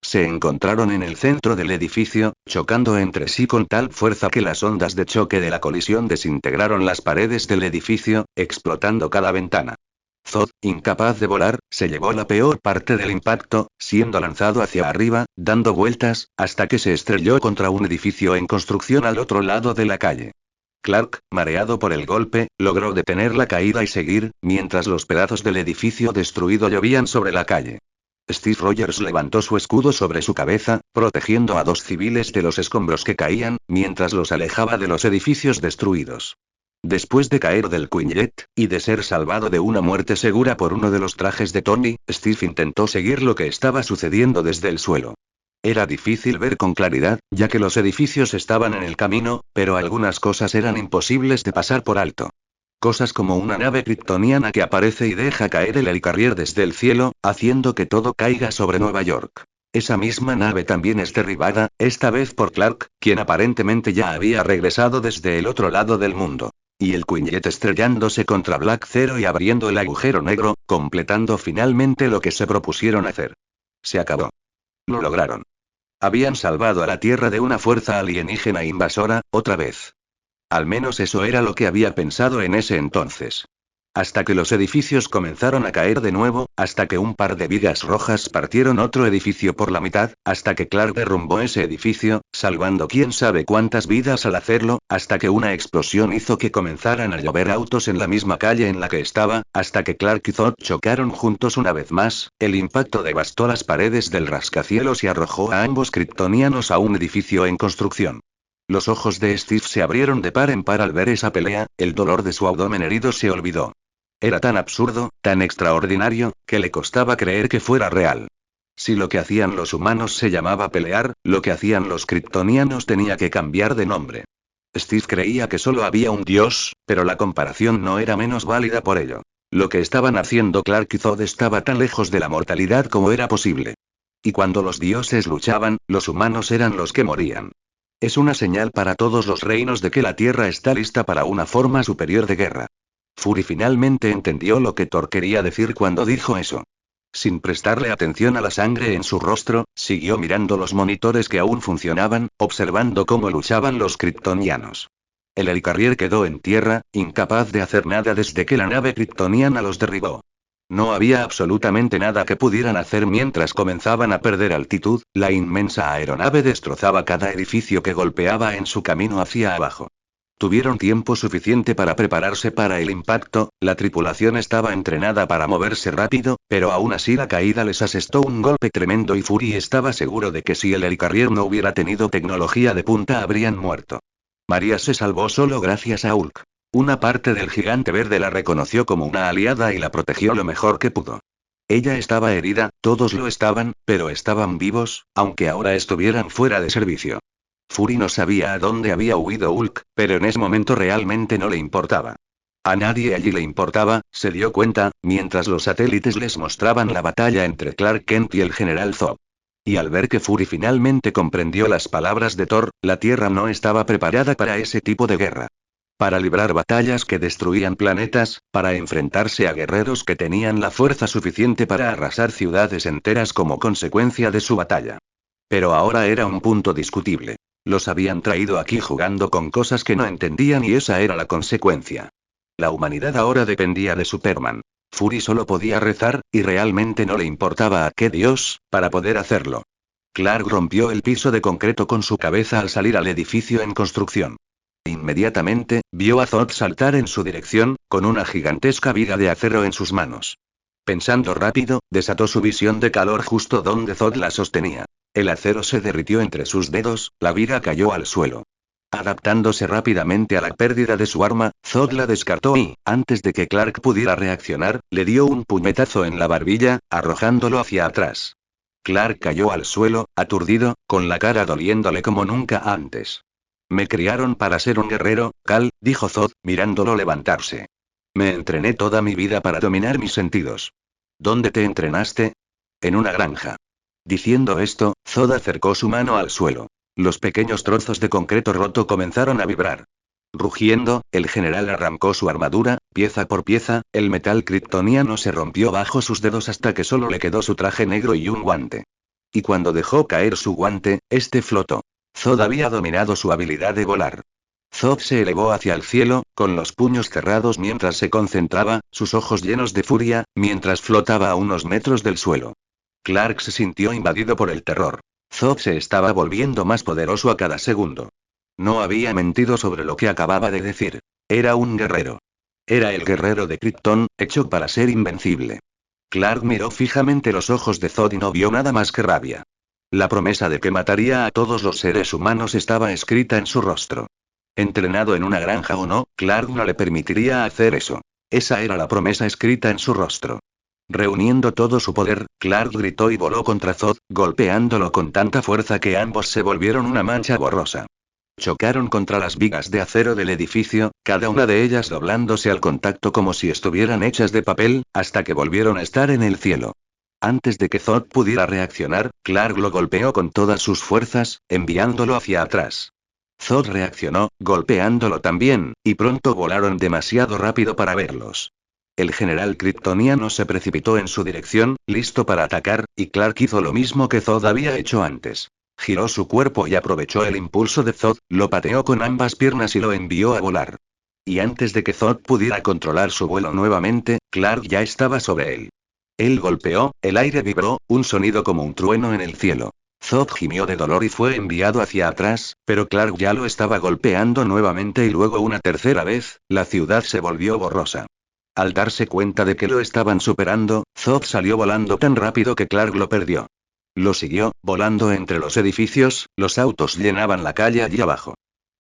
Se encontraron en el centro del edificio, chocando entre sí con tal fuerza que las ondas de choque de la colisión desintegraron las paredes del edificio, explotando cada ventana. Zod, incapaz de volar, se llevó la peor parte del impacto, siendo lanzado hacia arriba, dando vueltas, hasta que se estrelló contra un edificio en construcción al otro lado de la calle. Clark, mareado por el golpe, logró detener la caída y seguir, mientras los pedazos del edificio destruido llovían sobre la calle. Steve Rogers levantó su escudo sobre su cabeza, protegiendo a dos civiles de los escombros que caían, mientras los alejaba de los edificios destruidos. Después de caer del Quinjet, y de ser salvado de una muerte segura por uno de los trajes de Tony, Steve intentó seguir lo que estaba sucediendo desde el suelo. Era difícil ver con claridad, ya que los edificios estaban en el camino, pero algunas cosas eran imposibles de pasar por alto. Cosas como una nave kryptoniana que aparece y deja caer el Helicarrier desde el cielo, haciendo que todo caiga sobre Nueva York. Esa misma nave también es derribada, esta vez por Clark, quien aparentemente ya había regresado desde el otro lado del mundo. Y el Quinjet estrellándose contra Black Zero y abriendo el agujero negro, completando finalmente lo que se propusieron hacer. Se acabó. Lo lograron. Habían salvado a la Tierra de una fuerza alienígena invasora, otra vez. Al menos eso era lo que había pensado en ese entonces. Hasta que los edificios comenzaron a caer de nuevo, hasta que un par de vigas rojas partieron otro edificio por la mitad, hasta que Clark derrumbó ese edificio, salvando quién sabe cuántas vidas al hacerlo, hasta que una explosión hizo que comenzaran a llover autos en la misma calle en la que estaba, hasta que Clark y Zod chocaron juntos una vez más, el impacto devastó las paredes del rascacielos y arrojó a ambos kryptonianos a un edificio en construcción. Los ojos de Steve se abrieron de par en par al ver esa pelea, el dolor de su abdomen herido se olvidó. Era tan absurdo, tan extraordinario, que le costaba creer que fuera real. Si lo que hacían los humanos se llamaba pelear, lo que hacían los kryptonianos tenía que cambiar de nombre. Steve creía que solo había un dios, pero la comparación no era menos válida por ello. Lo que estaban haciendo Clark y Zod estaba tan lejos de la mortalidad como era posible. Y cuando los dioses luchaban, los humanos eran los que morían. Es una señal para todos los reinos de que la Tierra está lista para una forma superior de guerra. Fury finalmente entendió lo que Thor quería decir cuando dijo eso. Sin prestarle atención a la sangre en su rostro, siguió mirando los monitores que aún funcionaban, observando cómo luchaban los kryptonianos. El Helicarrier quedó en tierra, incapaz de hacer nada desde que la nave kryptoniana los derribó. No había absolutamente nada que pudieran hacer mientras comenzaban a perder altitud, la inmensa aeronave destrozaba cada edificio que golpeaba en su camino hacia abajo. Tuvieron tiempo suficiente para prepararse para el impacto, la tripulación estaba entrenada para moverse rápido, pero aún así la caída les asestó un golpe tremendo y Fury estaba seguro de que si el Helicarrier no hubiera tenido tecnología de punta habrían muerto. María se salvó solo gracias a Hulk. Una parte del gigante verde la reconoció como una aliada y la protegió lo mejor que pudo. Ella estaba herida, todos lo estaban, pero estaban vivos, aunque ahora estuvieran fuera de servicio. Fury no sabía a dónde había huido Hulk, pero en ese momento realmente no le importaba. A nadie allí le importaba, se dio cuenta, mientras los satélites les mostraban la batalla entre Clark Kent y el general Zod. Y al ver que Fury finalmente comprendió las palabras de Thor, la Tierra no estaba preparada para ese tipo de guerra. Para librar batallas que destruían planetas, para enfrentarse a guerreros que tenían la fuerza suficiente para arrasar ciudades enteras como consecuencia de su batalla. Pero ahora era un punto discutible. Los habían traído aquí jugando con cosas que no entendían y esa era la consecuencia. La humanidad ahora dependía de Superman. Fury solo podía rezar, y realmente no le importaba a qué dios, para poder hacerlo. Clark rompió el piso de concreto con su cabeza al salir al edificio en construcción. Inmediatamente, vio a Zod saltar en su dirección, con una gigantesca viga de acero en sus manos. Pensando rápido, desató su visión de calor justo donde Zod la sostenía. El acero se derritió entre sus dedos, la viga cayó al suelo. Adaptándose rápidamente a la pérdida de su arma, Zod la descartó y, antes de que Clark pudiera reaccionar, le dio un puñetazo en la barbilla, arrojándolo hacia atrás. Clark cayó al suelo, aturdido, con la cara doliéndole como nunca antes. Me criaron para ser un guerrero, Cal, dijo Zod, mirándolo levantarse. Me entrené toda mi vida para dominar mis sentidos. ¿Dónde te entrenaste? En una granja. Diciendo esto, Zod acercó su mano al suelo. Los pequeños trozos de concreto roto comenzaron a vibrar. Rugiendo, el general arrancó su armadura, pieza por pieza, el metal kryptoniano se rompió bajo sus dedos hasta que solo le quedó su traje negro y un guante. Y cuando dejó caer su guante, este flotó. Zod había dominado su habilidad de volar. Zod se elevó hacia el cielo, con los puños cerrados mientras se concentraba, sus ojos llenos de furia, mientras flotaba a unos metros del suelo. Clark se sintió invadido por el terror. Zod se estaba volviendo más poderoso a cada segundo. No había mentido sobre lo que acababa de decir. Era un guerrero. Era el guerrero de Krypton, hecho para ser invencible. Clark miró fijamente los ojos de Zod y no vio nada más que rabia. La promesa de que mataría a todos los seres humanos estaba escrita en su rostro. Entrenado en una granja o no, Clark no le permitiría hacer eso. Esa era la promesa escrita en su rostro. Reuniendo todo su poder, Clark gritó y voló contra Zod, golpeándolo con tanta fuerza que ambos se volvieron una mancha borrosa. Chocaron contra las vigas de acero del edificio, cada una de ellas doblándose al contacto como si estuvieran hechas de papel, hasta que volvieron a estar en el cielo. Antes de que Zod pudiera reaccionar, Clark lo golpeó con todas sus fuerzas, enviándolo hacia atrás. Zod reaccionó, golpeándolo también, y pronto volaron demasiado rápido para verlos. El general kryptoniano se precipitó en su dirección, listo para atacar, y Clark hizo lo mismo que Zod había hecho antes. Giró su cuerpo y aprovechó el impulso de Zod, lo pateó con ambas piernas y lo envió a volar. Y antes de que Zod pudiera controlar su vuelo nuevamente, Clark ya estaba sobre él. Él golpeó, el aire vibró, un sonido como un trueno en el cielo. Zod gimió de dolor y fue enviado hacia atrás, pero Clark ya lo estaba golpeando nuevamente y luego una tercera vez, la ciudad se volvió borrosa. Al darse cuenta de que lo estaban superando, Zod salió volando tan rápido que Clark lo perdió. Lo siguió, volando entre los edificios, los autos llenaban la calle allí abajo.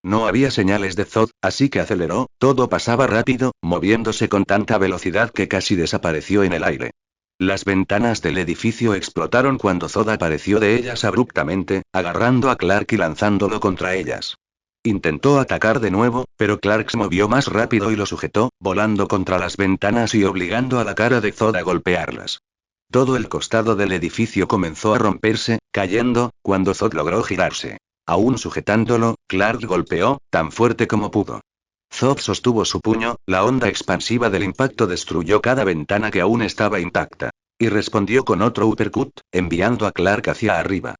No había señales de Zod, así que aceleró, todo pasaba rápido, moviéndose con tanta velocidad que casi desapareció en el aire. Las ventanas del edificio explotaron cuando Zod apareció de ellas abruptamente, agarrando a Clark y lanzándolo contra ellas. Intentó atacar de nuevo, pero Clark se movió más rápido y lo sujetó, volando contra las ventanas y obligando a la cara de Zod a golpearlas. Todo el costado del edificio comenzó a romperse, cayendo, cuando Zod logró girarse. Aún sujetándolo, Clark golpeó, tan fuerte como pudo. Zod sostuvo su puño, la onda expansiva del impacto destruyó cada ventana que aún estaba intacta. Y respondió con otro uppercut, enviando a Clark hacia arriba.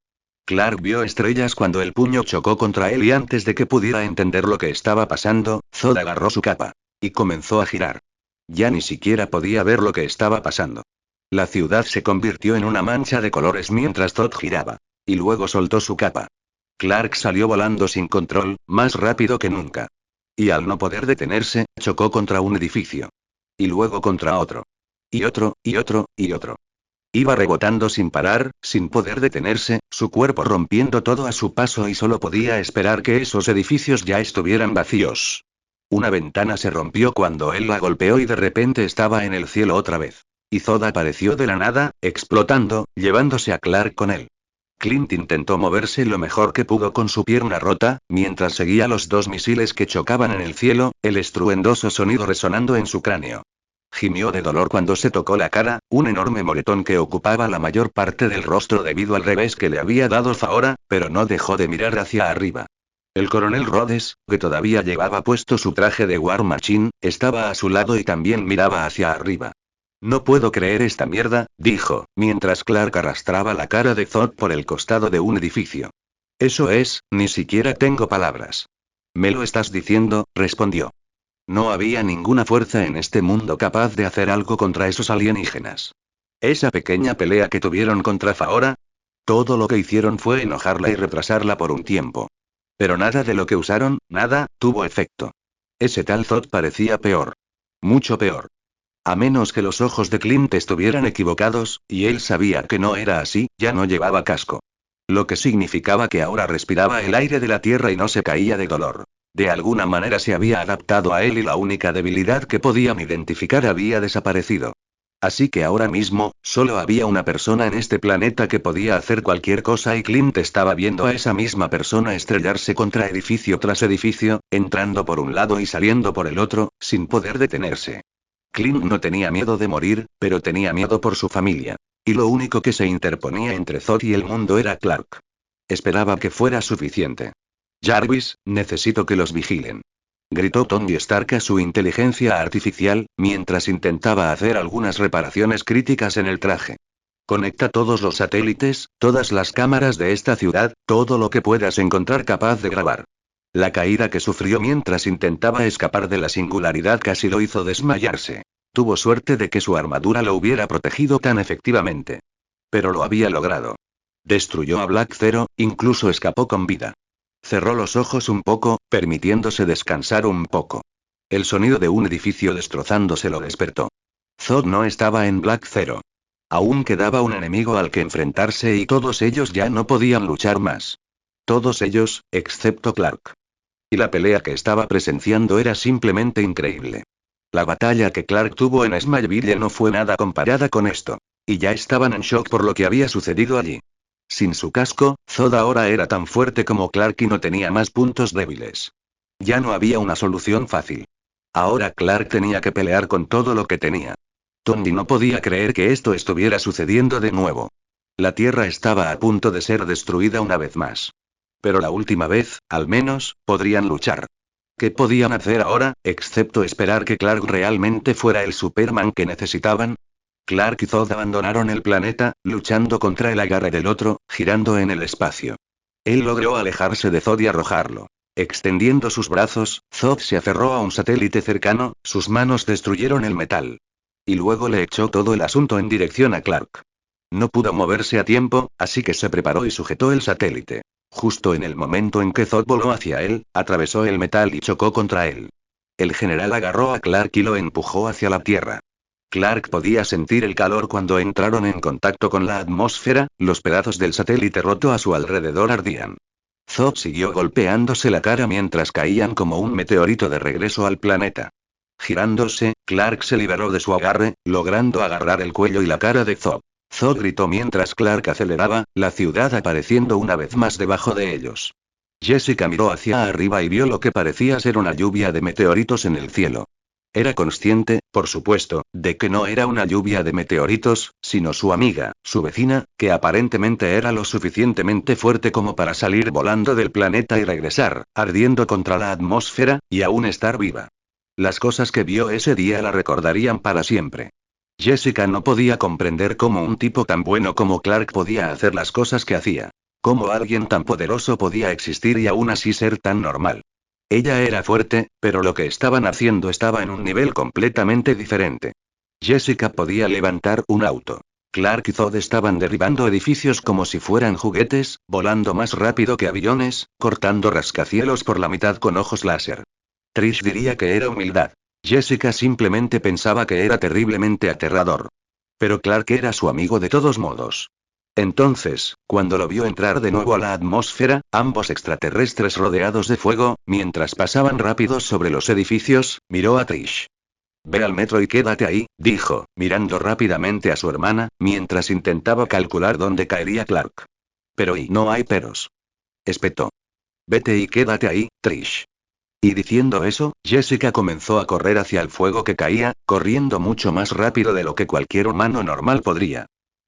Clark vio estrellas cuando el puño chocó contra él y antes de que pudiera entender lo que estaba pasando, Zod agarró su capa. Y comenzó a girar. Ya ni siquiera podía ver lo que estaba pasando. La ciudad se convirtió en una mancha de colores mientras Todd giraba. Y luego soltó su capa. Clark salió volando sin control, más rápido que nunca. Y al no poder detenerse, chocó contra un edificio. Y luego contra otro. Y otro, y otro, y otro. Iba rebotando sin parar, sin poder detenerse, su cuerpo rompiendo todo a su paso y solo podía esperar que esos edificios ya estuvieran vacíos. Una ventana se rompió cuando él la golpeó y de repente estaba en el cielo otra vez. Y Zod apareció de la nada, explotando, llevándose a Clark con él. Clint intentó moverse lo mejor que pudo con su pierna rota, mientras seguía los dos misiles que chocaban en el cielo, el estruendoso sonido resonando en su cráneo. Gimió de dolor cuando se tocó la cara, un enorme moretón que ocupaba la mayor parte del rostro debido al revés que le había dado Zahora, pero no dejó de mirar hacia arriba. El coronel Rhodes, que todavía llevaba puesto su traje de War Machine, estaba a su lado y también miraba hacia arriba. No puedo creer esta mierda, dijo, mientras Clark arrastraba la cara de Zod por el costado de un edificio. Eso es, ni siquiera tengo palabras. ¿Me lo estás diciendo?, respondió. No había ninguna fuerza en este mundo capaz de hacer algo contra esos alienígenas. Esa pequeña pelea que tuvieron contra Zahora, todo lo que hicieron fue enojarla y retrasarla por un tiempo. Pero nada de lo que usaron, nada, tuvo efecto. Ese tal Zod parecía peor. Mucho peor. A menos que los ojos de Clint estuvieran equivocados, y él sabía que no era así, ya no llevaba casco. Lo que significaba que ahora respiraba el aire de la tierra y no se caía de dolor. De alguna manera se había adaptado a él y la única debilidad que podían identificar había desaparecido. Así que ahora mismo, solo había una persona en este planeta que podía hacer cualquier cosa y Clint estaba viendo a esa misma persona estrellarse contra edificio tras edificio, entrando por un lado y saliendo por el otro, sin poder detenerse. Clint no tenía miedo de morir, pero tenía miedo por su familia. Y lo único que se interponía entre Zod y el mundo era Clark. Esperaba que fuera suficiente. Jarvis, necesito que los vigilen. Gritó Tony Stark a su inteligencia artificial, mientras intentaba hacer algunas reparaciones críticas en el traje. Conecta todos los satélites, todas las cámaras de esta ciudad, todo lo que puedas encontrar capaz de grabar. La caída que sufrió mientras intentaba escapar de la singularidad casi lo hizo desmayarse. Tuvo suerte de que su armadura lo hubiera protegido tan efectivamente. Pero lo había logrado. Destruyó a Black Zero, incluso escapó con vida. Cerró los ojos un poco, permitiéndose descansar un poco. El sonido de un edificio destrozándose lo despertó. Zod no estaba en Black Zero. Aún quedaba un enemigo al que enfrentarse y todos ellos ya no podían luchar más. Todos ellos, excepto Clark. Y la pelea que estaba presenciando era simplemente increíble. La batalla que Clark tuvo en Smallville no fue nada comparada con esto. Y ya estaban en shock por lo que había sucedido allí. Sin su casco, Zod ahora era tan fuerte como Clark y no tenía más puntos débiles. Ya no había una solución fácil. Ahora Clark tenía que pelear con todo lo que tenía. Tony no podía creer que esto estuviera sucediendo de nuevo. La Tierra estaba a punto de ser destruida una vez más. Pero la última vez, al menos, podrían luchar. ¿Qué podían hacer ahora, excepto esperar que Clark realmente fuera el Superman que necesitaban? Clark y Zod abandonaron el planeta, luchando contra el agarre del otro, girando en el espacio. Él logró alejarse de Zod y arrojarlo. Extendiendo sus brazos, Zod se aferró a un satélite cercano, sus manos destruyeron el metal. Y luego le echó todo el asunto en dirección a Clark. No pudo moverse a tiempo, así que se preparó y sujetó el satélite. Justo en el momento en que Zod voló hacia él, atravesó el metal y chocó contra él. El general agarró a Clark y lo empujó hacia la Tierra. Clark podía sentir el calor cuando entraron en contacto con la atmósfera, los pedazos del satélite roto a su alrededor ardían. Zod siguió golpeándose la cara mientras caían como un meteorito de regreso al planeta. Girándose, Clark se liberó de su agarre, logrando agarrar el cuello y la cara de Zod. Zod gritó mientras Clark aceleraba, la ciudad apareciendo una vez más debajo de ellos. Jessica miró hacia arriba y vio lo que parecía ser una lluvia de meteoritos en el cielo. Era consciente, por supuesto, de que no era una lluvia de meteoritos, sino su amiga, su vecina, que aparentemente era lo suficientemente fuerte como para salir volando del planeta y regresar, ardiendo contra la atmósfera, y aún estar viva. Las cosas que vio ese día la recordarían para siempre. Jessica no podía comprender cómo un tipo tan bueno como Clark podía hacer las cosas que hacía. Cómo alguien tan poderoso podía existir y aún así ser tan normal. Ella era fuerte, pero lo que estaban haciendo estaba en un nivel completamente diferente. Jessica podía levantar un auto. Clark y Zod estaban derribando edificios como si fueran juguetes, volando más rápido que aviones, cortando rascacielos por la mitad con ojos láser. Trish diría que era humildad. Jessica simplemente pensaba que era terriblemente aterrador. Pero Clark era su amigo de todos modos. Entonces, cuando lo vio entrar de nuevo a la atmósfera, ambos extraterrestres rodeados de fuego, mientras pasaban rápidos sobre los edificios, miró a Trish. Ve al metro y quédate ahí, dijo, mirando rápidamente a su hermana, mientras intentaba calcular dónde caería Clark. Pero y no hay peros. Espetó. Vete y quédate ahí, Trish. Y diciendo eso, Jessica comenzó a correr hacia el fuego que caía, corriendo mucho más rápido de lo que cualquier humano normal podría.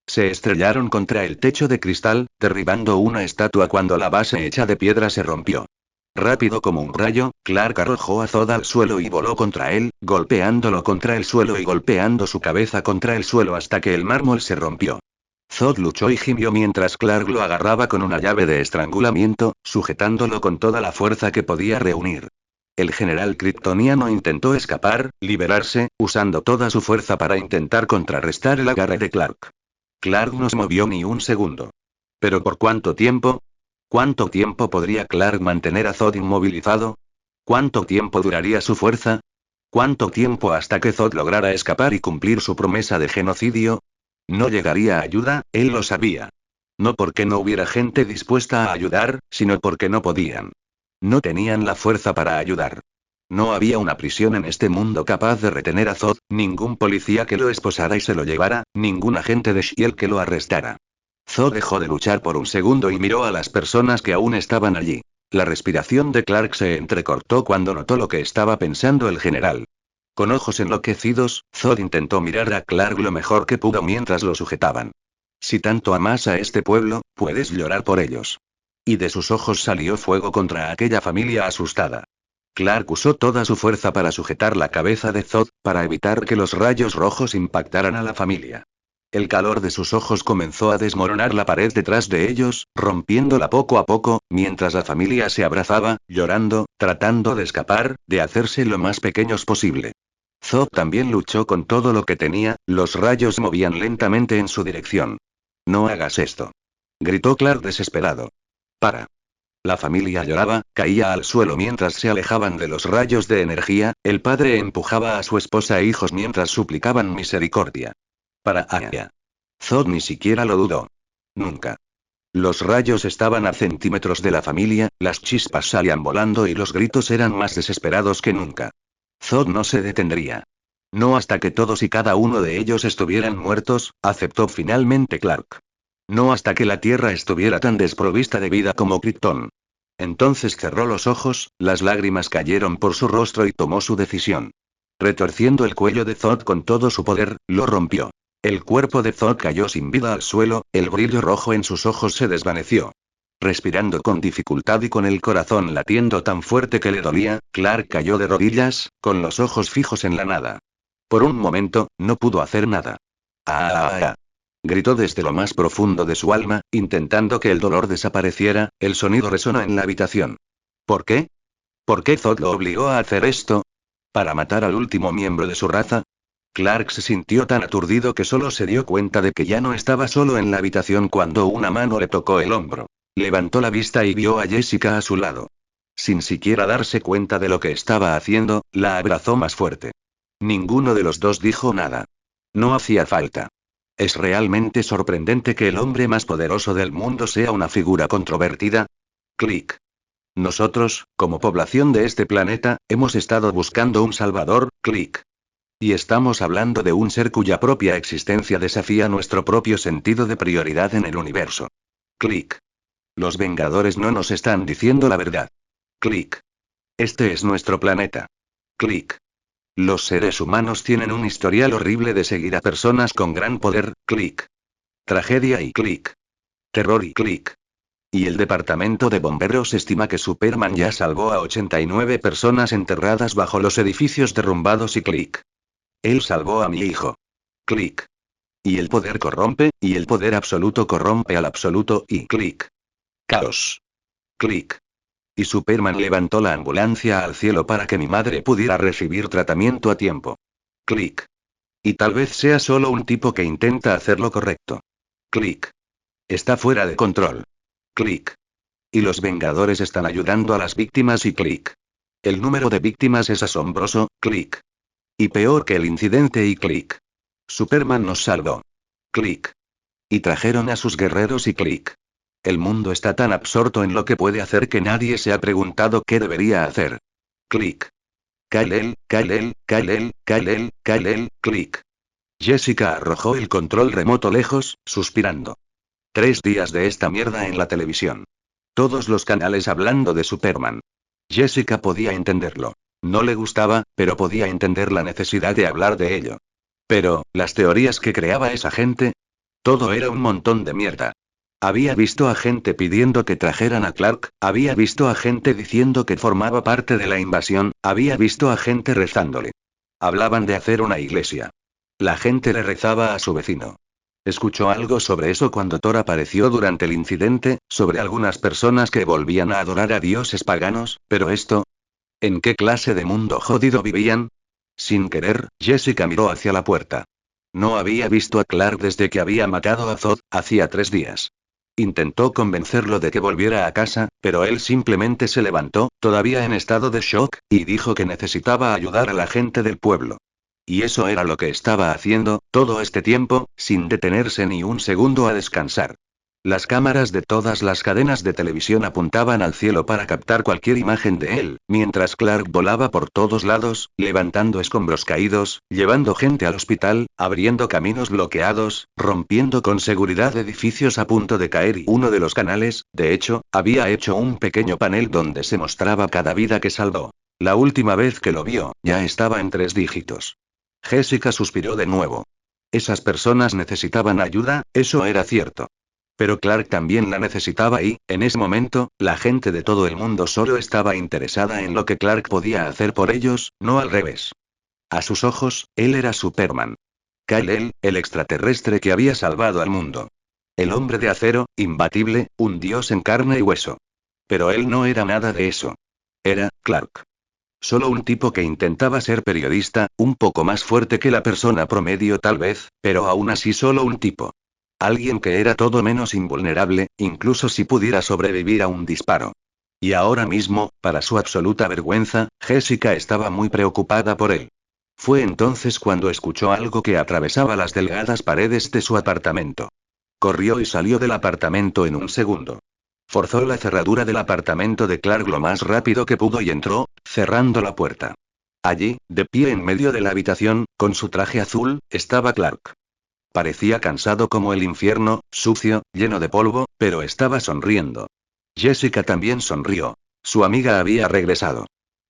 Se estrellaron contra el techo de cristal, derribando una estatua cuando la base hecha de piedra se rompió. Rápido como un rayo, Clark arrojó a Zod al suelo y voló contra él, golpeándolo contra el suelo y golpeando su cabeza contra el suelo hasta que el mármol se rompió. Zod luchó y gimió mientras Clark lo agarraba con una llave de estrangulamiento, sujetándolo con toda la fuerza que podía reunir. El general kryptoniano intentó escapar, liberarse, usando toda su fuerza para intentar contrarrestar el agarre de Clark. Clark no se movió ni un segundo. ¿Pero por cuánto tiempo? ¿Cuánto tiempo podría Clark mantener a Zod inmovilizado? ¿Cuánto tiempo duraría su fuerza? ¿Cuánto tiempo hasta que Zod lograra escapar y cumplir su promesa de genocidio? No llegaría ayuda, él lo sabía. No porque no hubiera gente dispuesta a ayudar, sino porque no podían. No tenían la fuerza para ayudar. No había una prisión en este mundo capaz de retener a Zod, ningún policía que lo esposara y se lo llevara, ningún agente de S.H.I.E.L.D. que lo arrestara. Zod dejó de luchar por un segundo y miró a las personas que aún estaban allí. La respiración de Clark se entrecortó cuando notó lo que estaba pensando el general. Con ojos enloquecidos, Zod intentó mirar a Clark lo mejor que pudo mientras lo sujetaban. Si tanto amas a este pueblo, puedes llorar por ellos. Y de sus ojos salió fuego contra aquella familia asustada. Clark usó toda su fuerza para sujetar la cabeza de Zod, para evitar que los rayos rojos impactaran a la familia. El calor de sus ojos comenzó a desmoronar la pared detrás de ellos, rompiéndola poco a poco, mientras la familia se abrazaba, llorando, tratando de escapar, de hacerse lo más pequeños posible. Zod también luchó con todo lo que tenía, los rayos movían lentamente en su dirección. No hagas esto. Gritó Clark desesperado. Para. La familia lloraba, caía al suelo mientras se alejaban de los rayos de energía, el padre empujaba a su esposa e hijos mientras suplicaban misericordia. Para Aya. Zod ni siquiera lo dudó. Nunca. Los rayos estaban a centímetros de la familia, las chispas salían volando y los gritos eran más desesperados que nunca. Zod no se detendría. No hasta que todos y cada uno de ellos estuvieran muertos, aceptó finalmente Clark. No hasta que la Tierra estuviera tan desprovista de vida como Krypton. Entonces cerró los ojos, las lágrimas cayeron por su rostro y tomó su decisión. Retorciendo el cuello de Zod con todo su poder, lo rompió. El cuerpo de Zod cayó sin vida al suelo, el brillo rojo en sus ojos se desvaneció. Respirando con dificultad y con el corazón latiendo tan fuerte que le dolía, Clark cayó de rodillas, con los ojos fijos en la nada. Por un momento, no pudo hacer nada. ¡Ah! Gritó desde lo más profundo de su alma, intentando que el dolor desapareciera, el sonido resonó en la habitación. ¿Por qué? ¿Por qué Zod lo obligó a hacer esto? ¿Para matar al último miembro de su raza? Clark se sintió tan aturdido que solo se dio cuenta de que ya no estaba solo en la habitación cuando una mano le tocó el hombro. Levantó la vista y vio a Jessica a su lado. Sin siquiera darse cuenta de lo que estaba haciendo, la abrazó más fuerte. Ninguno de los dos dijo nada. No hacía falta. ¿Es realmente sorprendente que el hombre más poderoso del mundo sea una figura controvertida? Clic. Nosotros, como población de este planeta, hemos estado buscando un salvador, clic. Y estamos hablando de un ser cuya propia existencia desafía nuestro propio sentido de prioridad en el universo. Clic. Los Vengadores no nos están diciendo la verdad. Clic. Este es nuestro planeta. Clic. Los seres humanos tienen un historial horrible de seguir a personas con gran poder, clic. Tragedia y clic. Terror y clic. Y el departamento de bomberos estima que Superman ya salvó a 89 personas enterradas bajo los edificios derrumbados y clic. Él salvó a mi hijo. Clic. Y el poder corrompe, y el poder absoluto corrompe al absoluto y clic. Caos. Clic. Y Superman levantó la ambulancia al cielo para que mi madre pudiera recibir tratamiento a tiempo. Clic. Y tal vez sea solo un tipo que intenta hacer lo correcto. Clic. Está fuera de control. Clic. Y los Vengadores están ayudando a las víctimas y clic. El número de víctimas es asombroso, clic. Y peor que el incidente y clic. Superman nos salvó. Clic. Y trajeron a sus guerreros y clic. El mundo está tan absorto en lo que puede hacer que nadie se ha preguntado qué debería hacer. Clic. Kal-El, Kal-El, Kal-El, Kal-El, Kal-El, clic. Jessica arrojó el control remoto lejos, suspirando. 3 días de esta mierda en la televisión. Todos los canales hablando de Superman. Jessica podía entenderlo. No le gustaba, pero podía entender la necesidad de hablar de ello. Pero, las teorías que creaba esa gente. Todo era un montón de mierda. Había visto a gente pidiendo que trajeran a Clark, había visto a gente diciendo que formaba parte de la invasión, había visto a gente rezándole. Hablaban de hacer una iglesia. La gente le rezaba a su vecino. Escuchó algo sobre eso cuando Thor apareció durante el incidente, sobre algunas personas que volvían a adorar a dioses paganos, pero esto... ¿En qué clase de mundo jodido vivían? Sin querer, Jessica miró hacia la puerta. No había visto a Clark desde que había matado a Zod, hacía 3 días. Intentó convencerlo de que volviera a casa, pero él simplemente se levantó, todavía en estado de shock, y dijo que necesitaba ayudar a la gente del pueblo. Y eso era lo que estaba haciendo, todo este tiempo, sin detenerse ni un segundo a descansar. Las cámaras de todas las cadenas de televisión apuntaban al cielo para captar cualquier imagen de él, mientras Clark volaba por todos lados, levantando escombros caídos, llevando gente al hospital, abriendo caminos bloqueados, rompiendo con seguridad edificios a punto de caer y uno de los canales, de hecho, había hecho un pequeño panel donde se mostraba cada vida que salvó. La última vez que lo vio, ya estaba en 3 dígitos. Jessica suspiró de nuevo. Esas personas necesitaban ayuda, eso era cierto. Pero Clark también la necesitaba y, en ese momento, la gente de todo el mundo solo estaba interesada en lo que Clark podía hacer por ellos, no al revés. A sus ojos, él era Superman. Kal-El, el extraterrestre que había salvado al mundo. El hombre de acero, imbatible, un dios en carne y hueso. Pero él no era nada de eso. Era, Clark. Solo un tipo que intentaba ser periodista, un poco más fuerte que la persona promedio tal vez, pero aún así solo un tipo. Alguien que era todo menos invulnerable, incluso si pudiera sobrevivir a un disparo. Y ahora mismo, para su absoluta vergüenza, Jessica estaba muy preocupada por él. Fue entonces cuando escuchó algo que atravesaba las delgadas paredes de su apartamento. Corrió y salió del apartamento en un segundo. Forzó la cerradura del apartamento de Clark lo más rápido que pudo y entró, cerrando la puerta. Allí, de pie en medio de la habitación, con su traje azul, estaba Clark. Parecía cansado como el infierno, sucio, lleno de polvo, pero estaba sonriendo. Jessica también sonrió. Su amiga había regresado.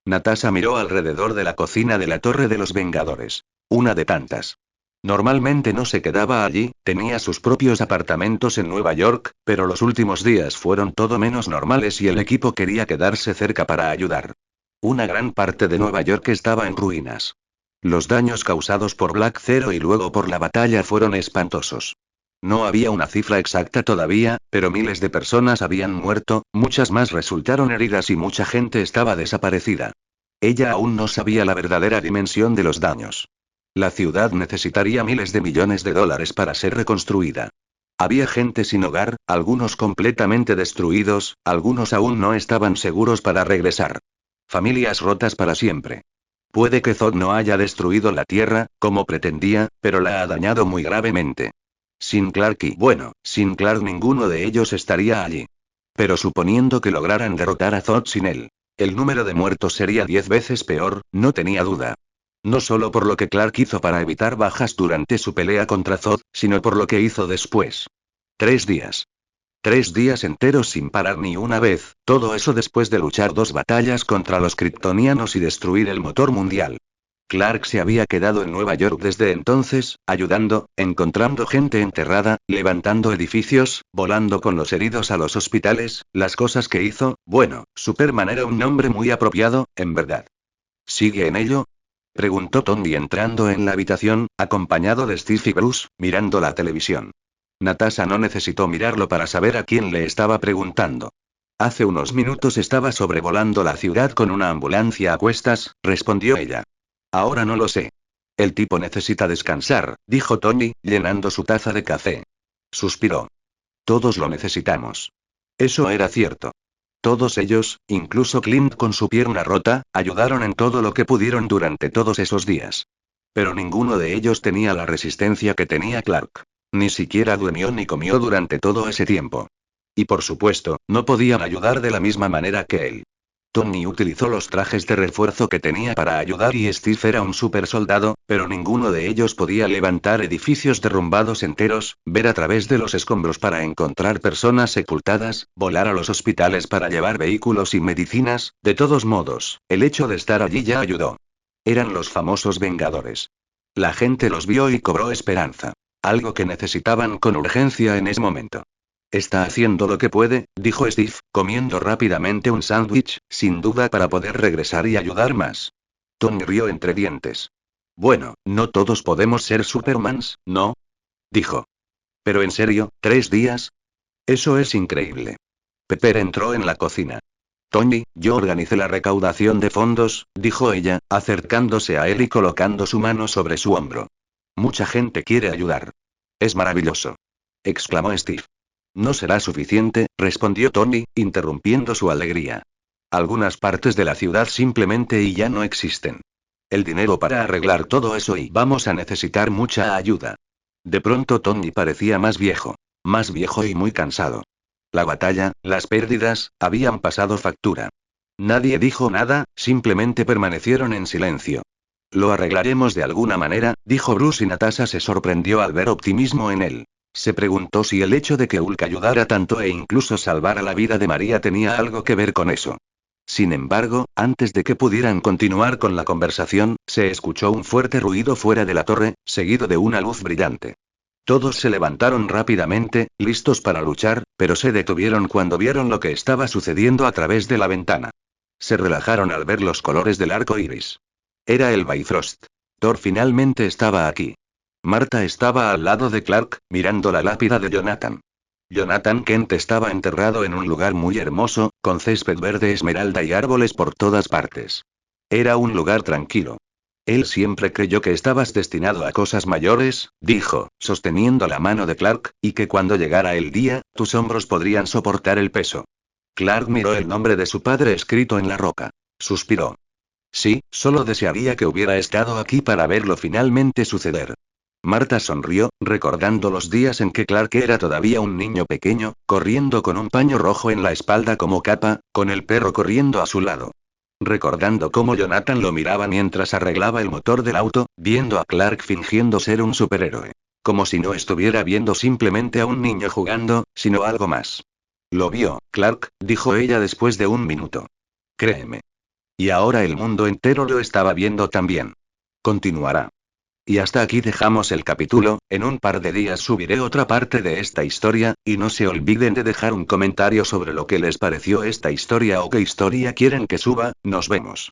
Natasha miró alrededor de la cocina de la Torre de los Vengadores. Una de tantas. Normalmente no se quedaba allí, tenía sus propios apartamentos en Nueva York, pero los últimos días fueron todo menos normales y el equipo quería quedarse cerca para ayudar. Una gran parte de Nueva York estaba en ruinas. Los daños causados por Black Zero y luego por la batalla fueron espantosos. No había una cifra exacta todavía, pero miles de personas habían muerto, muchas más resultaron heridas y mucha gente estaba desaparecida. Ella aún no sabía la verdadera dimensión de los daños. La ciudad necesitaría miles de millones de dólares para ser reconstruida. Había gente sin hogar, algunos completamente destruidos, algunos aún no estaban seguros para regresar. Familias rotas para siempre. Puede que Zod no haya destruido la Tierra, como pretendía, pero la ha dañado muy gravemente. Sin Clark sin Clark ninguno de ellos estaría allí. Pero suponiendo que lograran derrotar a Zod sin él, el número de muertos sería 10 veces peor, no tenía duda. No solo por lo que Clark hizo para evitar bajas durante su pelea contra Zod, sino por lo que hizo después. 3 días. 3 días enteros sin parar ni una vez, todo eso después de luchar 2 batallas contra los kryptonianos y destruir el motor mundial. Clark se había quedado en Nueva York desde entonces, ayudando, encontrando gente enterrada, levantando edificios, volando con los heridos a los hospitales, las cosas que hizo, bueno, Superman era un nombre muy apropiado, en verdad. ¿Sigue en ello? Preguntó Tony entrando en la habitación, acompañado de Steve y Bruce, mirando la televisión. Natasha no necesitó mirarlo para saber a quién le estaba preguntando. Hace unos minutos estaba sobrevolando la ciudad con una ambulancia a cuestas, respondió ella. Ahora no lo sé. El tipo necesita descansar, dijo Tony, llenando su taza de café. Suspiró. Todos lo necesitamos. Eso era cierto. Todos ellos, incluso Clint con su pierna rota, ayudaron en todo lo que pudieron durante todos esos días. Pero ninguno de ellos tenía la resistencia que tenía Clark. Ni siquiera durmió ni comió durante todo ese tiempo. Y por supuesto, no podían ayudar de la misma manera que él. Tony utilizó los trajes de refuerzo que tenía para ayudar y Steve era un super soldado, pero ninguno de ellos podía levantar edificios derrumbados enteros, ver a través de los escombros para encontrar personas sepultadas, volar a los hospitales para llevar vehículos y medicinas. De todos modos, el hecho de estar allí ya ayudó. Eran los famosos Vengadores. La gente los vio y cobró esperanza. Algo que necesitaban con urgencia en ese momento. Está haciendo lo que puede, dijo Steve, comiendo rápidamente un sándwich, sin duda para poder regresar y ayudar más. Tony rió entre dientes. Bueno, no todos podemos ser Supermans, ¿no? Dijo. Pero en serio, ¿3 días? Eso es increíble. Pepper entró en la cocina. Tony, yo organicé la recaudación de fondos, dijo ella, acercándose a él y colocando su mano sobre su hombro. Mucha gente quiere ayudar. Es maravilloso. Exclamó Steve. No será suficiente, respondió Tony, interrumpiendo su alegría. Algunas partes de la ciudad simplemente y ya no existen. El dinero para arreglar todo eso y vamos a necesitar mucha ayuda. De pronto Tony parecía más viejo y muy cansado. La batalla, las pérdidas, habían pasado factura. Nadie dijo nada, simplemente permanecieron en silencio. Lo arreglaremos de alguna manera, dijo Bruce y Natasha se sorprendió al ver optimismo en él. Se preguntó si el hecho de que Hulk ayudara tanto e incluso salvara la vida de María tenía algo que ver con eso. Sin embargo, antes de que pudieran continuar con la conversación, se escuchó un fuerte ruido fuera de la torre, seguido de una luz brillante. Todos se levantaron rápidamente, listos para luchar, pero se detuvieron cuando vieron lo que estaba sucediendo a través de la ventana. Se relajaron al ver los colores del arco iris. Era el Bifrost. Thor finalmente estaba aquí. Marta estaba al lado de Clark, mirando la lápida de Jonathan. Jonathan Kent estaba enterrado en un lugar muy hermoso, con césped verde esmeralda y árboles por todas partes. Era un lugar tranquilo. Él siempre creyó que estabas destinado a cosas mayores, dijo, sosteniendo la mano de Clark, y que cuando llegara el día, tus hombros podrían soportar el peso. Clark miró el nombre de su padre escrito en la roca. Suspiró. Sí, solo desearía que hubiera estado aquí para verlo finalmente suceder. Marta sonrió, recordando los días en que Clark era todavía un niño pequeño, corriendo con un paño rojo en la espalda como capa, con el perro corriendo a su lado. Recordando cómo Jonathan lo miraba mientras arreglaba el motor del auto, viendo a Clark fingiendo ser un superhéroe. Como si no estuviera viendo simplemente a un niño jugando, sino algo más. Lo vio, Clark, dijo ella después de un minuto. Créeme. Y ahora el mundo entero lo estaba viendo también. Continuará. Y hasta aquí dejamos el capítulo, en un par de días subiré otra parte de esta historia, y no se olviden de dejar un comentario sobre lo que les pareció esta historia o qué historia quieren que suba. Nos vemos.